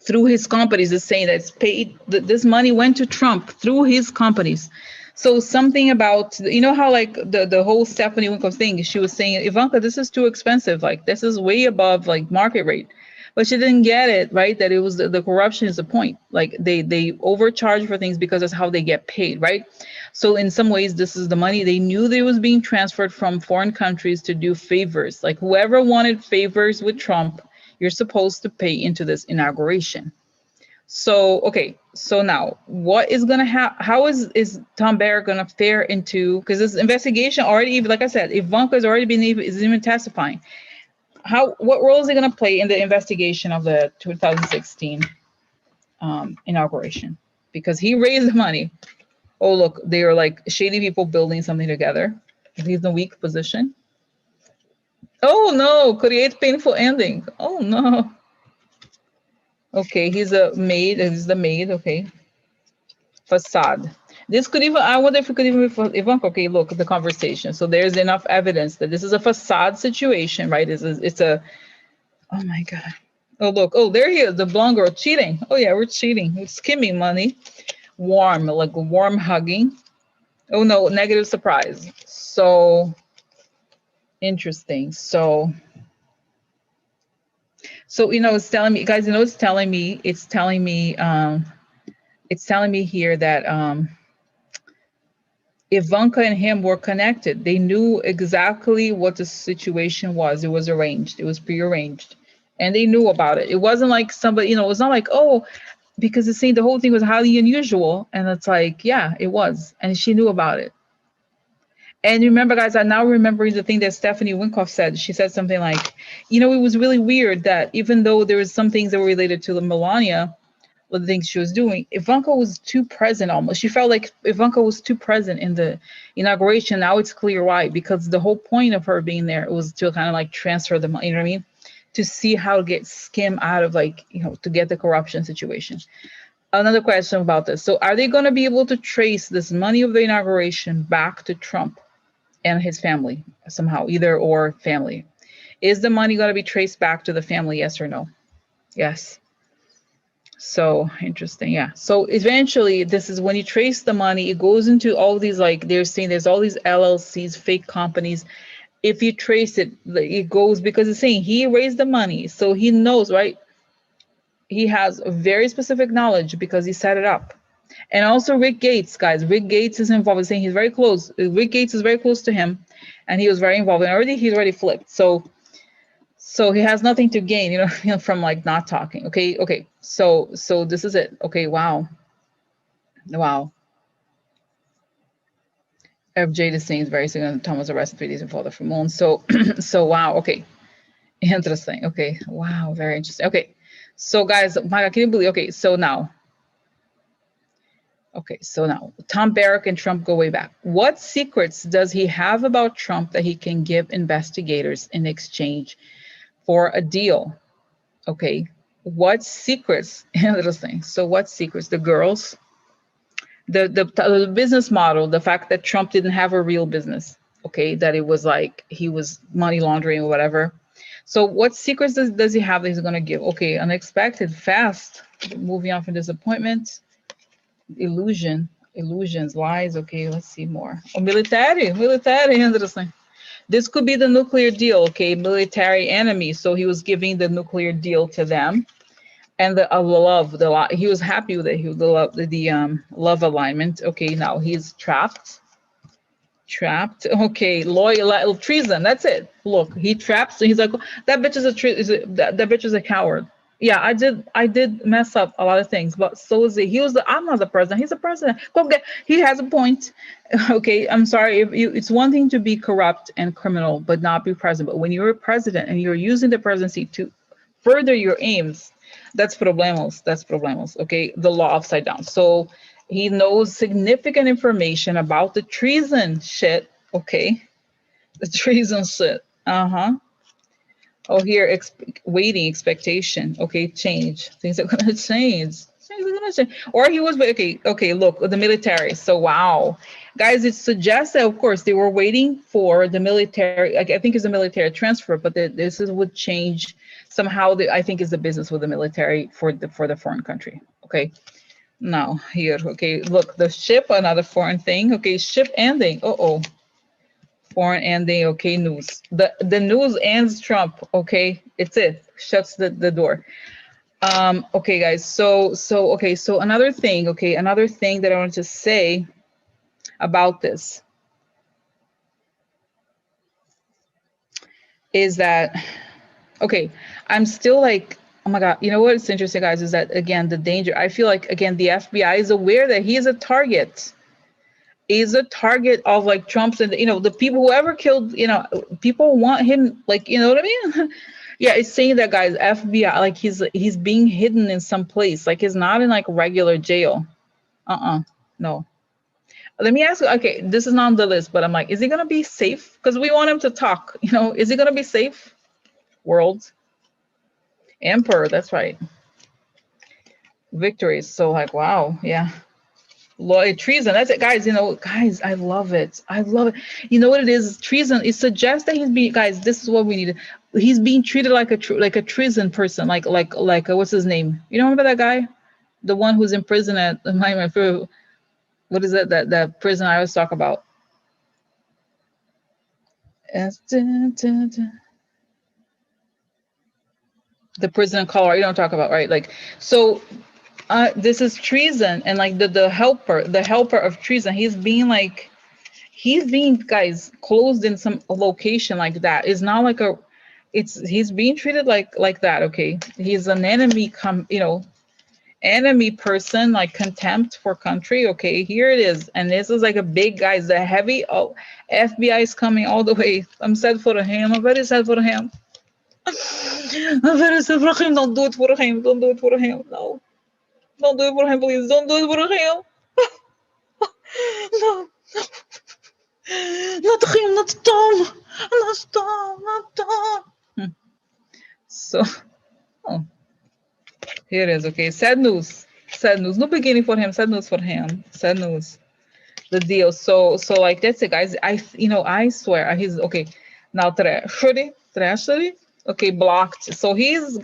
Speaker 1: through his companies. Is saying that it's paid, this money went to Trump through his companies. So something about, you know how like the whole Stephanie Winkle thing, she was saying, Ivanka, this is too expensive. Like this is way above like market rate. But she didn't get it, right? That it was the corruption is the point. Like they overcharge for things because that's how they get paid, right? So in some ways, this is the money they knew they was being transferred from foreign countries to do favors. Like whoever wanted favors with Trump, you're supposed to pay into this inauguration. So, okay, so now what is going to happen? How is Tom Barrack going to fare into, because this investigation already, like I said, Ivanka has already been is even testifying. What role is he going to play in the investigation of the 2016 inauguration? Because he raised the money. Oh, look, they are like shady people building something together. He's in a weak position. Oh no, create painful ending. Oh no. Okay, he's a maid. He's the maid. Okay. Facade. This could even, I wonder if it could even be Ivanka. Okay, look at the conversation. So there's enough evidence that this is a facade situation, right? It's a, oh my God. Oh, look. Oh, there he is, the blonde girl cheating. Oh yeah, we're cheating. We're skimming money. Warm, like warm hugging. Oh no, negative surprise. So interesting. So you know, it's telling me, guys, you know, it's telling me here that Ivanka and him were connected. They knew exactly what the situation was. It was arranged. It was prearranged. And they knew about it. It wasn't like somebody, you know, it was not like, oh, because it's saying the whole thing was highly unusual. And it's like, yeah, it was. And she knew about it. And remember, guys, I'm now remembering the thing that Stephanie Winkoff said. She said something like, you know, it was really weird that even though there was some things that were related to the Melania, the things she was doing, Ivanka was too present almost. She felt like Ivanka was too present in the inauguration. Now it's clear why, because the whole point of her being there was to kind of like transfer the money, you know what I mean? To see how to get skim out of like, you know, to get the corruption situation. Another question about this. So are they going to be able to trace this money of the inauguration back to Trump and his family somehow, either or family? Is the money going to be traced back to the family? Yes or no? Yes. So interesting. Yeah. So eventually this is when you trace the money, it goes into all these, like they're saying there's all these LLCs, fake companies. If you trace it, it goes, because it's saying he raised the money. So he knows, right? He has a very specific knowledge because he set it up. And also Rick Gates, guys, Rick Gates is involved. He's saying he's very close. Rick Gates is very close to him and he was very involved, and he's already flipped. So he has nothing to gain, you know, from like not talking. Okay. So this is it. Okay. Wow. FJ the same is very significant. Tom was arrested 3 days before the full moon. So, so wow. Okay, interesting. Okay, wow, very interesting. Okay, so guys, my God, can you believe? Okay, so now. Okay, so now Tom Barrack and Trump go way back. What secrets does he have about Trump that he can give investigators in exchange for a deal? Okay, what secrets? Interesting. So what secrets? The girls, the business model, the fact that Trump didn't have a real business. Okay, that it was like he was money laundering or whatever. So what secrets does he have that he's gonna give? Okay, unexpected, fast, moving on from disappointment, illusions, lies. Okay, let's see more. Oh, military, interesting. This could be the nuclear deal. Okay, military enemy. So he was giving the nuclear deal to them, and the love, he was happy with it. He the love alignment. Okay, now he's trapped. Okay, loyal treason. That's it. Look, he traps. He's like, that bitch is that bitch is a coward. Yeah, I did mess up a lot of things, but so is he. I'm not the president. He's the president. Okay, he has a point. Okay, I'm sorry. It's one thing to be corrupt and criminal, but not be president. But when you're a president and you're using the presidency to further your aims, that's problemos. That's problemos. Okay, the law upside down. So he knows significant information about the treason shit. Okay, the treason shit. Oh, here, waiting, expectation. Okay, change. Things are gonna change. Things are gonna change. Or he was, okay, look, the military. So, wow. Guys, it suggests that, of course, they were waiting for the military, I think it's a military transfer, but this would change somehow, I think is the business with the military for the foreign country. Okay, now here, okay, look, the ship, another foreign thing. Okay, ship ending. Uh-oh. Foreign ending. Okay, news. The news ends Trump. Okay, it's it. Shuts the door. Okay, guys. So okay. So another thing. Okay, another thing that I want to say about this is that, okay, I'm still like, oh my God. You know what's interesting, guys, is that again the danger. I feel like again the FBI is aware that he is a target. Is a target of like Trump's and the people whoever killed, people want him, like, you know what I mean? Yeah, it's saying that, guys, FBI, like he's being hidden in some place, like he's not in like regular jail. No. Let me ask you, okay, this is not on the list, but I'm like, is he gonna be safe? Because we want him to talk, is he gonna be safe? World Emperor, that's right. Victories. So like, wow, yeah. Treason, that's it, guys. Guys, I love it. You know what it is? Treason. It suggests that he's being, guys, this is what we need. He's being treated like a treason person, like what's his name? You remember that guy, the one who's in prison at what is it, that prison I always talk about? The prison in Colorado. You don't talk about, right? Like, so this is treason, and like the helper of treason, he's being guys closed in some location like that. It's not like he's being treated like that. Okay, he's an enemy, enemy person, like contempt for country. Okay, here it is, and this is like a big, guys, the heavy FBI is coming all the way. I'm sad for him. I'm very sad for him. I'm very sad for him. Don't do it for him. Don't do it for him. No. Don't do it for him, please. Don't do it for him. No. Not him, not Tom. Not Tom, not Tom. So, here it is. Okay, sad news. Sad news. No beginning for him. Sad news for him. Sad news. The deal. So like that's it, guys. I swear he's okay. Now tragedy. Okay, blocked. So he's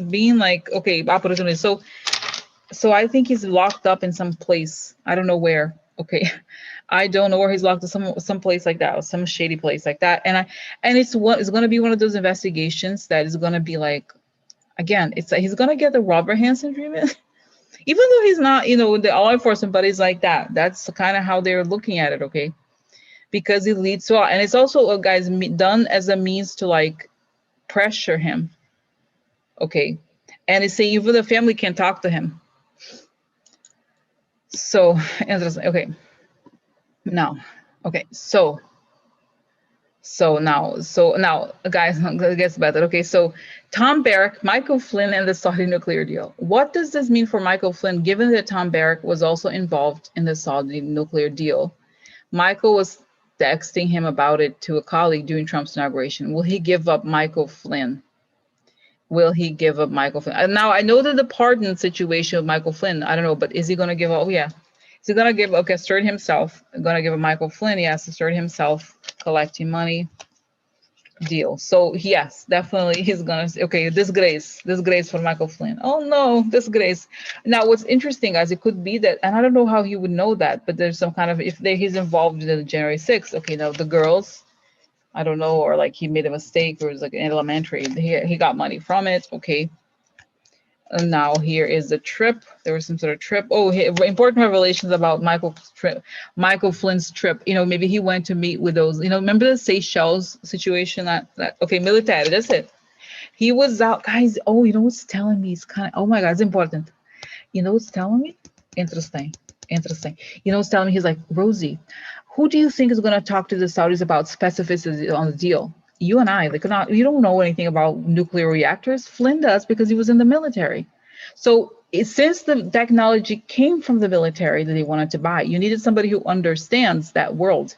Speaker 1: being like, okay, opportunity. So I think he's locked up in some place. I don't know where. Okay, I don't know where he's locked up. Some place like that, or some shady place like that. And it's going to be one of those investigations that is going to be like, again, it's like he's going to get the Robert Hansen treatment, even though he's not, the law enforcement, but it's like that. That's kind of how they're looking at it. Okay, because it leads to, and it's also, guys, done as a means to like pressure him. Okay, and it's saying even the family can't talk to him. So interesting. Okay, now Okay, so now, guys, it gets better. Okay, so Tom Barrack, Michael Flynn, and the Saudi nuclear deal. What does this mean for Michael Flynn, given that Tom Barrack was also involved in the Saudi nuclear deal? Michael was texting him about it to a colleague during Trump's inauguration. Will he give up Michael Flynn? Will he give up Michael Flynn? And now I know that the pardon situation with Michael Flynn, I don't know, but is he going to give up? Oh, yeah. Is he going to give, okay, assert himself, going to give up Michael Flynn? He has to assert himself, collecting money deal. So yes, definitely he's gonna say, okay, disgrace for Michael Flynn. Oh no, disgrace. Now what's interesting, guys, it could be that, and I don't know how he would know that, but there's some kind of, if he's involved in the January 6th, okay, now the girls, I don't know, or like he made a mistake, or it was like an elementary, he got money from it, okay. And now here is the trip. There was some sort of trip. Oh, important revelations about Michael Flynn's trip. You know, maybe he went to meet with those. You know, remember the Seychelles situation? That okay, military. That's it. He was out, guys. Oh, you know what's telling me? It's kind of. Oh my God, it's important. You know what's telling me? Interesting. Interesting. You know what's telling me? He's like, Rosie, who do you think is going to talk to the Saudis about specificity on the deal? You and I, like, not, you don't know anything about nuclear reactors. Flynn does because he was in the military. So since the technology came from the military that they wanted to buy, you needed somebody who understands that world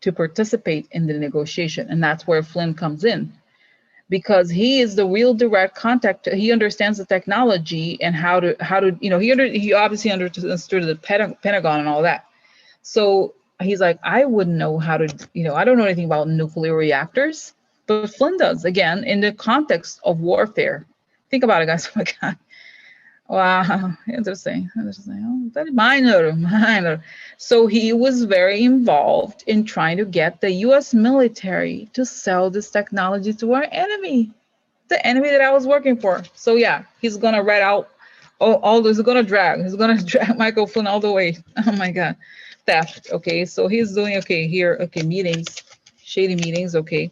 Speaker 1: to participate in the negotiation. And that's where Flynn comes in, because he is the real direct contact. He understands the technology and how to, you know, he obviously understood the Pentagon and all that. So he's like, I wouldn't know how to, you know, I don't know anything about nuclear reactors, but Flynn does, again, in the context of warfare. Think about it, guys. Oh my God. Wow, interesting. Oh, very minor. So he was very involved in trying to get the U.S. military to sell this technology to our enemy, the enemy that I was working for. So yeah, he's gonna rat out all those. He's gonna drag Michael Flynn all the way. Oh my God, theft. Okay, so he's doing okay here. Okay, meetings, shady meetings. Okay,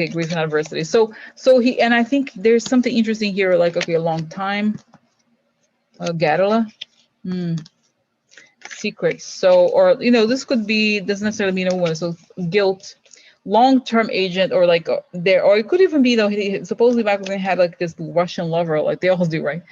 Speaker 1: grief and adversity. So he, and I think there's something interesting here. Like, okay, a long time. Gadala. Secret. So, or, you know, this could be, doesn't necessarily mean a woman. So guilt, long-term agent, or like there, or it could even be, though, he supposedly Michael Flynn had like this Russian lover, like they all do, right?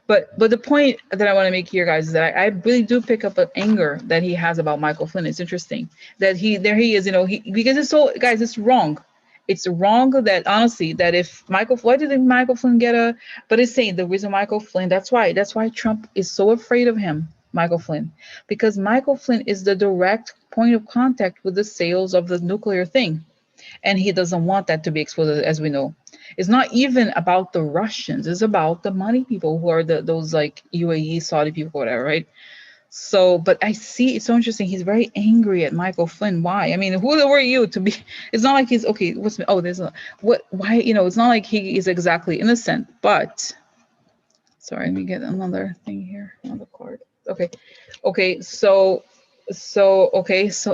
Speaker 1: But the point that I want to make here, guys, is that I really do pick up an anger that he has about Michael Flynn. It's interesting that he is, you know, because it's so, guys, it's wrong. It's wrong that, honestly, that if why did Michael Flynn get a, but it's saying the reason Michael Flynn, that's why Trump is so afraid of him, Michael Flynn, because Michael Flynn is the direct point of contact with the sales of the nuclear thing. And he doesn't want that to be exposed, as we know. It's not even about the Russians, it's about the money people who are those like UAE, Saudi people, whatever, right? So, but I see, it's so interesting. He's very angry at Michael Flynn. Why? I mean, who were you to be? It's not like he's okay. There's a what? Why? You know, it's not like he is exactly innocent. But sorry, let me get another thing here. Another card. Okay. So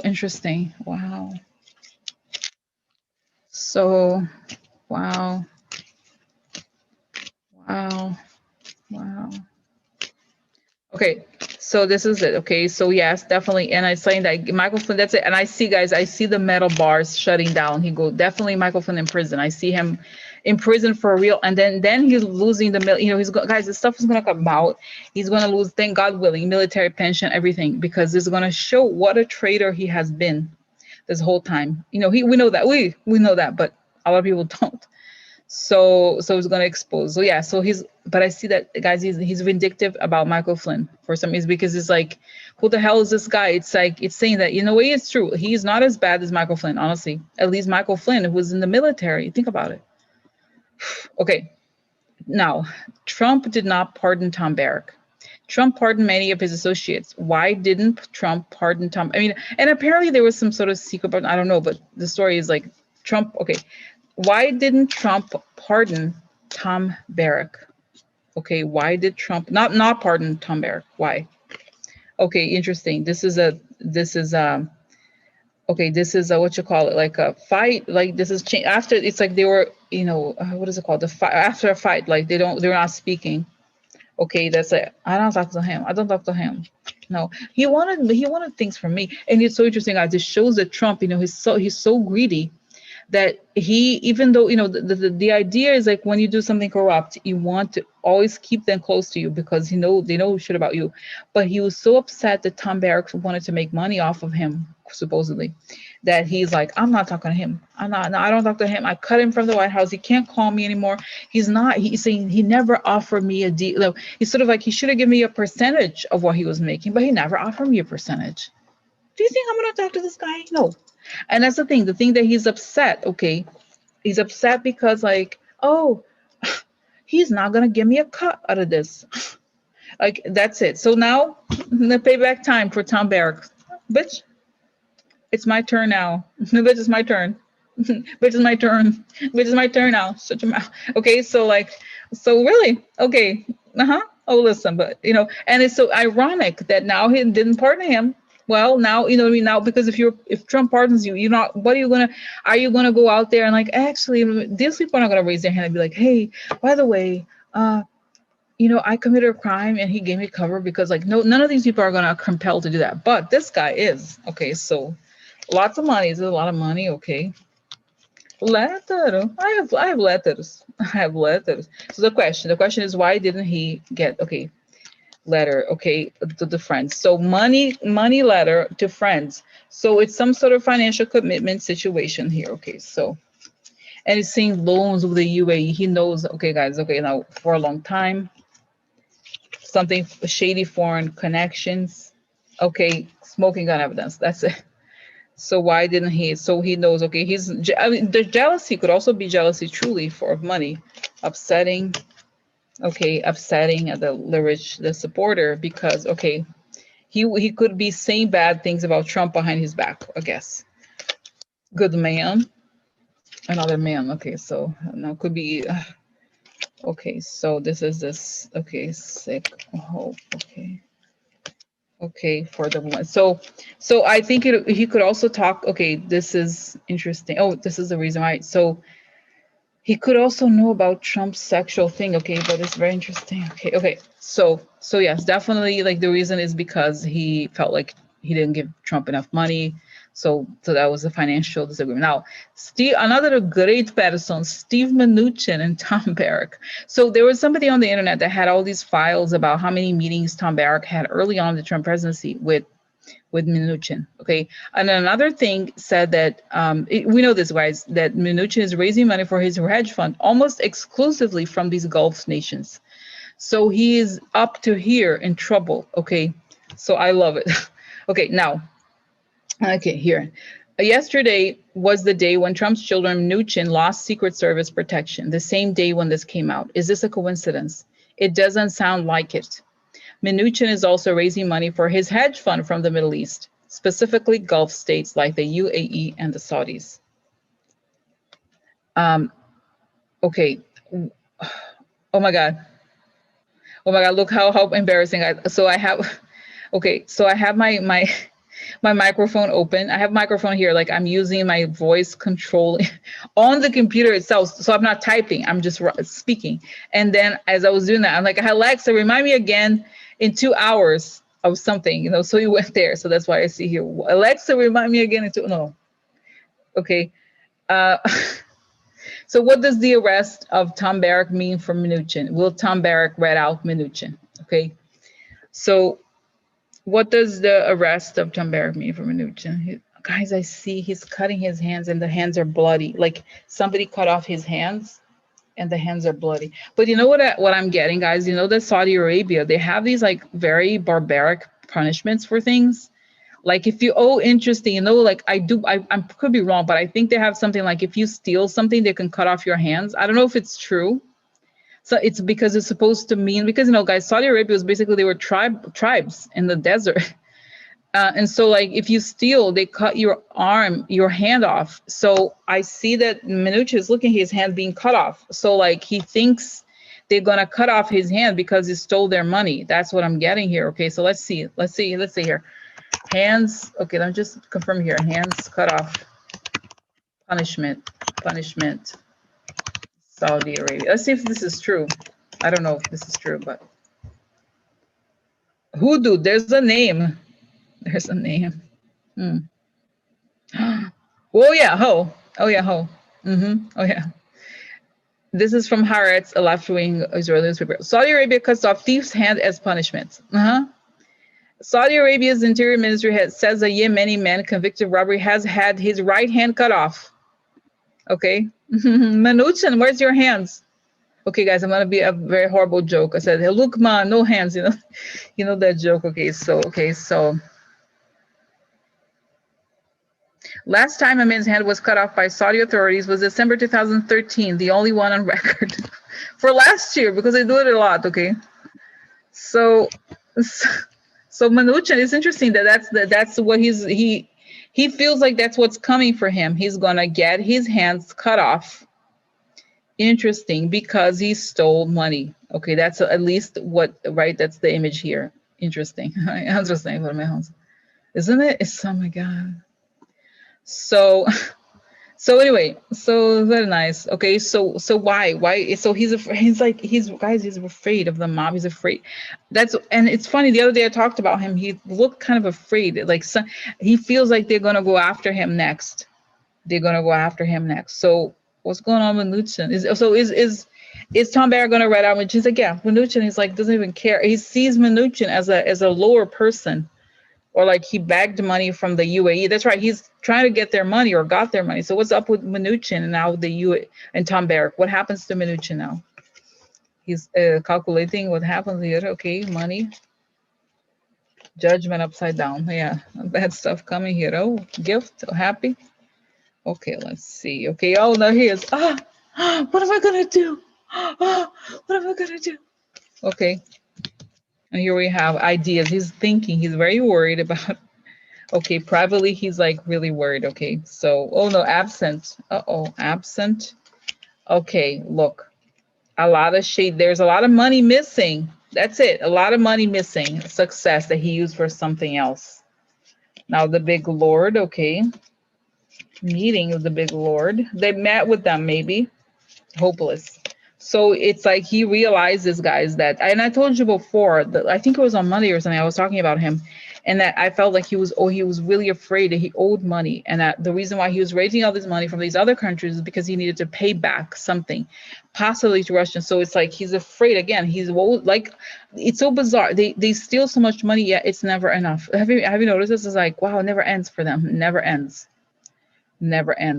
Speaker 1: interesting. Wow. So, wow. Okay, so this is it. Okay, so yes, definitely. And I'm saying that Michael Flynn, that's it. And I see, guys, I see the metal bars shutting down. He go, definitely Michael Flynn in prison. I see him in prison for real. And then he's losing you know, guys, this stuff is going to come out. He's going to lose, thank God willing, military pension, everything, because it's going to show what a traitor he has been this whole time. You know, we know that. We know that, but a lot of people don't. So it's going to expose. So yeah, but I see that, guys, he's vindictive about Michael Flynn for some reason, because it's like, who the hell is this guy? It's like, it's saying that, in a way, it's true. He's not as bad as Michael Flynn, honestly. At least Michael Flynn, who was in the military. Think about it. Okay, now, Trump did not pardon Tom Barrack. Trump pardoned many of his associates. Why didn't Trump pardon Tom? I mean, and apparently there was some sort of secret, but I don't know. But the story is like, Trump, okay, why didn't Trump pardon Tom Barrack? Okay, why did Trump not pardon Tom Barrack? Why? Okay, interesting. This is a what you call it, like a fight. Like this is after, it's like they were, you know, what is it called? The fight after a fight. Like they're not speaking. Okay, that's it. I don't talk to him. No, he wanted things from me, and it's so interesting, guys. It shows that Trump, he's so greedy that he, even though the idea is like when you do something corrupt, you want to always keep them close to you because they know shit about you. But he was so upset that Tom Barrack wanted to make money off of him, supposedly, that he's like, I'm not talking to him. I'm not. No, I don't talk to him. I cut him from the White House. He can't call me anymore. He's not. He's saying he never offered me a deal. Like, he's sort of like he should have given me a percentage of what he was making, but he never offered me a percentage. Do you think I'm gonna talk to this guy? No. And that's the thing that he's upset. Okay, he's upset because like, oh, he's not gonna give me a cut out of this. Like, that's it. So now the payback time for Tom Barrack. Bitch, it's my turn now. Bitch, it's my turn. Bitch, it's my turn. Bitch, it's my turn now. Shut your mouth. Okay, so like, so really, okay, oh, listen, but and it's so ironic that now he didn't pardon him. Well, now what I mean, now, because if Trump pardons you, you're not, what are you gonna go out there and like, actually, these people are not gonna raise their hand and be like, hey, by the way, I committed a crime and he gave me cover, because like, no, none of these people are gonna compel to do that. But this guy is. Okay, so lots of money. Is it a lot of money? Okay. Letter. I have letters. I have letters. So the question is, why didn't he get, okay, letter, okay, to the friends? So money letter to friends. So it's some sort of financial commitment situation here. Okay, so, and it's saying loans with the UAE. He knows, okay, guys, okay, now for a long time, something shady, foreign connections. Okay, smoking gun evidence. That's it. So why didn't he? So he knows, okay, the jealousy could also be jealousy truly for money, upsetting, okay, upsetting the supporter, because, okay, he could be saying bad things about Trump behind his back, I guess. Good man, another man. Okay, so now could be, okay, so this, okay, sick hope, okay. Okay, for the woman. So I think he could also talk. Okay, this is interesting. Oh, this is the reason why. So he could also know about Trump's sexual thing. Okay, but it's very interesting. Okay. So yes, definitely, like, the reason is because he felt like he didn't give Trump enough money. So that was a financial disagreement. Now, another great person, Steve Mnuchin and Tom Barrack. So there was somebody on the internet that had all these files about how many meetings Tom Barrack had early on in the Trump presidency with Mnuchin. Okay, and another thing said that we know this, guys, that Mnuchin is raising money for his hedge fund almost exclusively from these Gulf nations. So he is up to here in trouble. Okay, so I love it. Okay, now, okay, here. Yesterday was the day when Trump's children, Mnuchin, lost Secret Service protection, the same day when this came out. Is this a coincidence? It doesn't sound like it. Mnuchin is also raising money for his hedge fund from the Middle East, specifically Gulf states like the UAE and the Saudis. Okay. Oh my God. Oh my God, look how embarrassing. So I have, okay, so I have my microphone open. I have microphone here, like I'm using my voice control on the computer itself. So I'm not typing, I'm just speaking. And then as I was doing that, I'm like, Alexa, remind me again in 2 hours of something, so you went there. So that's why I see here, Alexa, remind me again in no. Okay. So what does the arrest of Tom Barrack mean for Mnuchin? Will Tom Barrack rat out Mnuchin? Okay. So what does the arrest of Tom Barrack mean for Mnuchin? Guys, I see he's cutting his hands and the hands are bloody. Like somebody cut off his hands and the hands are bloody. But you know what I'm getting, guys? That Saudi Arabia, they have these like very barbaric punishments for things. Like if you owe interesting, like I could be wrong, but I think they have something like if you steal something, they can cut off your hands. I don't know if it's true. So it's because it's supposed to mean, because, guys, Saudi Arabia was basically, they were tribes in the desert. And so like if you steal, they cut your hand off. So I see that Mnuchin is looking at his hand being cut off. So like he thinks they're going to cut off his hand because he stole their money. That's what I'm getting here. Okay, so let's see here. Hands, okay, let me just confirm here. Hands cut off. Punishment. Saudi Arabia. Let's see if this is true. I don't know if this is true, but Hoodoo. There's a name. There's a name. Hmm. Oh yeah, Ho. Oh yeah, Ho. Oh yeah. This is from Haaretz, a left-wing Israeli newspaper. Saudi Arabia cuts off thieves' hand as punishment. Saudi Arabia's interior ministry says a Yemeni man convicted of robbery has had his right hand cut off. Okay. Manuchin, where's your hands? Okay, guys, I'm gonna be a very horrible joke. I said, hey, look, man, no hands, you know that joke. Okay, so last time a man's hand was cut off by Saudi authorities was December 2013, the only one on record for last year, because they do it a lot. Okay, so Manuchin, it's interesting that's what he feels like that's what's coming for him. He's gonna get his hands cut off. Interesting, because he stole money. Okay, that's at least what, right? That's the image here. Interesting. Isn't it? It's, oh my God. So anyway, so very nice. Okay, so why? So he's afraid of the mob. He's afraid. And it's funny. The other day I talked about him. He looked kind of afraid. Like he feels like they're gonna go after him next. So what's going on with Mnuchin? Is Tom Barrack gonna write out? Which he's like, yeah, Mnuchin. He's like, doesn't even care. He sees Mnuchin as a lower person, or like he bagged money from the UAE. That's right. He's trying to get their money or got their money. So what's up with Mnuchin and now the UAE and Tom Barrack? What happens to Mnuchin now? He's calculating what happens here. Okay, money, judgment upside down. Yeah, bad stuff coming here. Oh, gift, happy. Okay, let's see. Okay, oh no, here's what am I gonna do? What am I gonna do? Okay, and here we have ideas. He's thinking. He's very worried about. Okay, privately he's like really worried. Okay, so oh no, absent. Absent. Okay, look, a lot of shade. There's a lot of money missing. That's it. A lot of money missing. Success that he used for something else. Now the big lord. Okay. Meeting of the big lord. They met with them, maybe. Hopeless. So it's like he realizes, guys, that, and I told you before that I think it was on Monday or something, I was talking about him, and that I felt like he was really afraid that he owed money, and that the reason why he was raising all this money from these other countries is because he needed to pay back something, possibly to Russians. So it's like he's afraid again. He's like, it's so bizarre. They steal so much money, yet it's never enough. Have you noticed this? Is like, wow, it never ends for them. It never ends.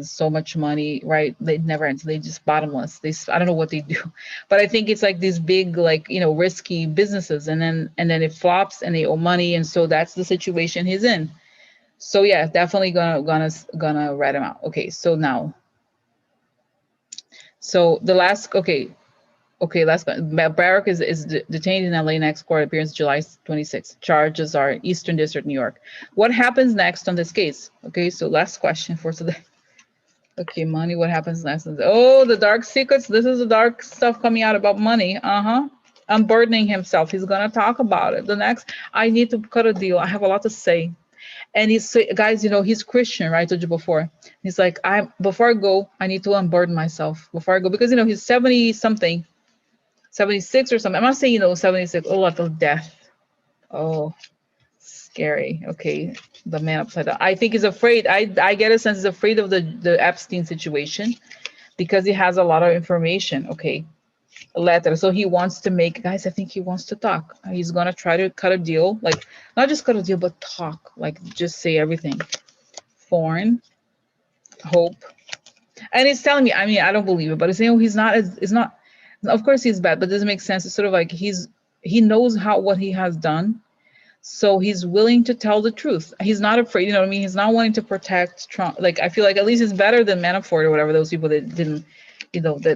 Speaker 1: So much money, right? They never ends. They just bottomless. I don't know what they do, but I think it's like these big, like, risky businesses, and then it flops and they owe money, and so that's the situation he's in. So yeah, definitely gonna rat him out. Okay, so now, so the last, last Barrack is detained in LA next court appearance July 26th. Charges are Eastern District, New York. What happens next on this case? Okay, so last question for today. Okay, money, what happens next? Oh, the dark secrets. This is the dark stuff coming out about money. Unburdening himself. He's gonna talk about it. The next, I need to cut a deal. I have a lot to say. And he's, guys, he's Christian, right? I told you before. He's like, before I go, I need to unburden myself before I go, because he's 70 something. 76 or something. I'm not saying 76. Oh, lot of death. Oh, scary. Okay, the man upside down. I think he's afraid. I get a sense he's afraid of the Epstein situation, because he has a lot of information. Okay, a letter. So he wants to make, guys, I think he wants to talk. He's gonna try to cut a deal, like not just cut a deal, but talk, like just say everything. Foreign hope. And he's telling me, I mean, I don't believe it, but he's saying he's not. Of course he's bad, but it doesn't make sense. It's sort of like he knows what he has done, so he's willing to tell the truth. He's not afraid, you know what I mean? He's not wanting to protect Trump. Like, I feel like at least it's better than Manafort or whatever, those people that didn't,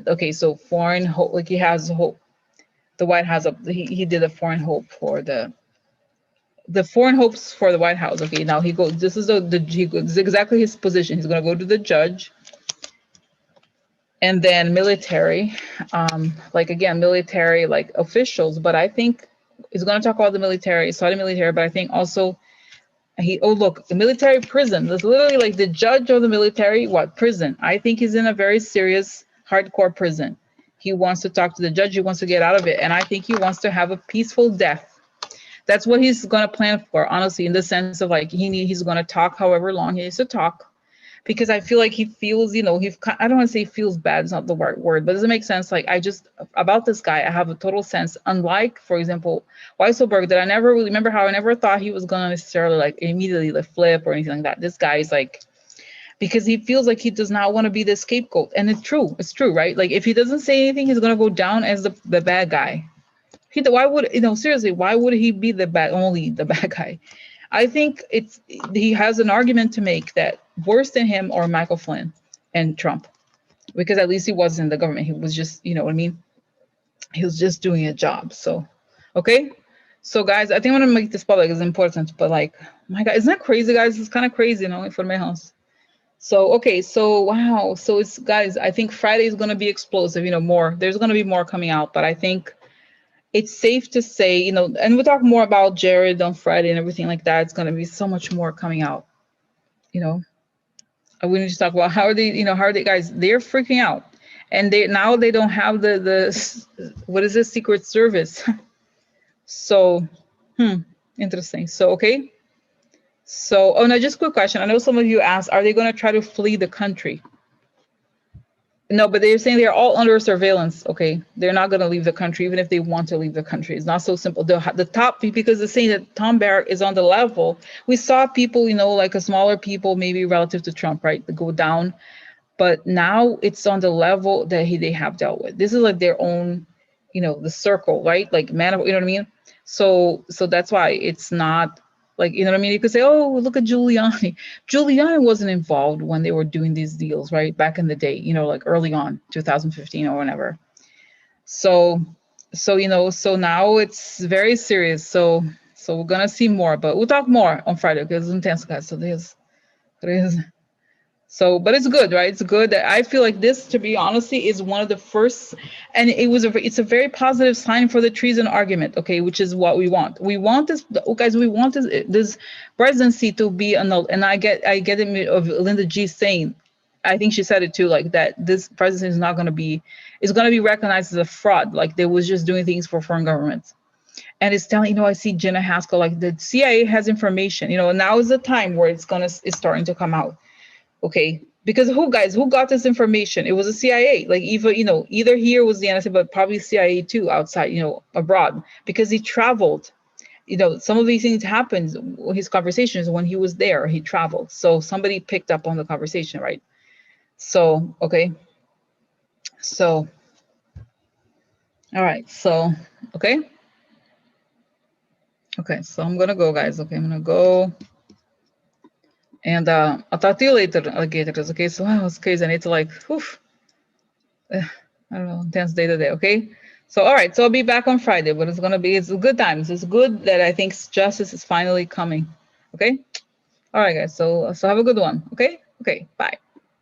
Speaker 1: okay, so foreign hope, like he has hope. The White House, he did a foreign hope for the foreign hopes for the White House. Okay, now he goes, this is exactly his position. He's gonna go to the judge. And then military, military, like officials, but I think he's going to talk about the military, Saudi military, but I think also the military prison. There's literally like the judge of the military, prison. I think he's in a very serious, hardcore prison. He wants to talk to the judge. He wants to get out of it. And I think he wants to have a peaceful death. That's what he's gonna plan for, honestly, in the sense of like he's gonna talk however long he needs to talk, because I feel like he feels, you know, I don't want to say feels bad, it's not the right word, but does it make sense? Like, I just, about this guy, I have a total sense, unlike, for example, Weisselberg, that I never really remember how I never thought he was going to necessarily like immediately like flip or anything like that. This guy is like, because he feels like he does not want to be the scapegoat. And it's true, right? Like, if he doesn't say anything, he's going to go down as the bad guy. Why would, you know, seriously, why would he be only the bad guy? I think he has an argument to make that worse than him are Michael Flynn and Trump, because at least he wasn't in the government. He was just, you know what I mean? He was just doing a job. So, okay. So guys, I think I'm gonna make this public. It's important, but like, my God, isn't that crazy, guys? It's kind of crazy, you know, for my house. So, okay. So, wow. So it's, guys, I think Friday is going to be explosive, you know, more, there's going to be more coming out, but I think it's safe to say, you know, and we'll talk more about Jared on Friday and everything like that. It's going to be so much more coming out, you know. We need to talk about how are they, you know, how are they, guys, they're freaking out. And they don't have the what is this, Secret Service. So, interesting. So, okay. So, oh no, just a quick question. I know some of you asked, are they going to try to flee the country? No, but they're saying they're all under surveillance. Okay, they're not going to leave the country, even if they want to leave the country. It's not so simple. The top, because they're saying that Tom Barrack is on the level. We saw people, you know, like a smaller people, maybe relative to Trump, right, to go down. But now it's on the level that they have dealt with. This is like their own, you know, the circle, right? Like Manafort, you know what I mean? So that's why it's not like, you know what I mean? You could say, oh, look at Giuliani. Giuliani wasn't involved when they were doing these deals, right? Back in the day, you know, like early on, 2015 or whenever. So you know, so now it's very serious. So we're gonna see more, but we'll talk more on Friday because it's intense, guys. So there's. So, but it's good, right? It's good that I feel like this, to be honestly, is one of the first, and it's a very positive sign for the treason argument, okay, which is what we want. We want this, guys, we want this presidency to be annulled. And I get it of Linda G saying, I think she said it too, like that this presidency is not going to be, it's going to be recognized as a fraud, like they was just doing things for foreign governments. And it's telling, you know, I see Jenna Haskell, like the CIA has information, you know, now is the time where it's starting to come out. Okay, because who got this information? It was the CIA. Like, even, you know, either here was the NSA, but probably CIA too, outside, you know, abroad, because he traveled. You know, some of these things happened. His conversations when he was there, he traveled. So somebody picked up on the conversation, right? So, okay. So, all right. So, okay. Okay. So I'm gonna go, guys. Okay, I'm gonna go. And I'll talk to you later, alligators. Okay, so wow, it's crazy. I need to like, I don't know, intense day today. Okay, so all right, so I'll be back on Friday, but it's good times. It's good that I think justice is finally coming. Okay, all right, guys. So have a good one. Okay, bye.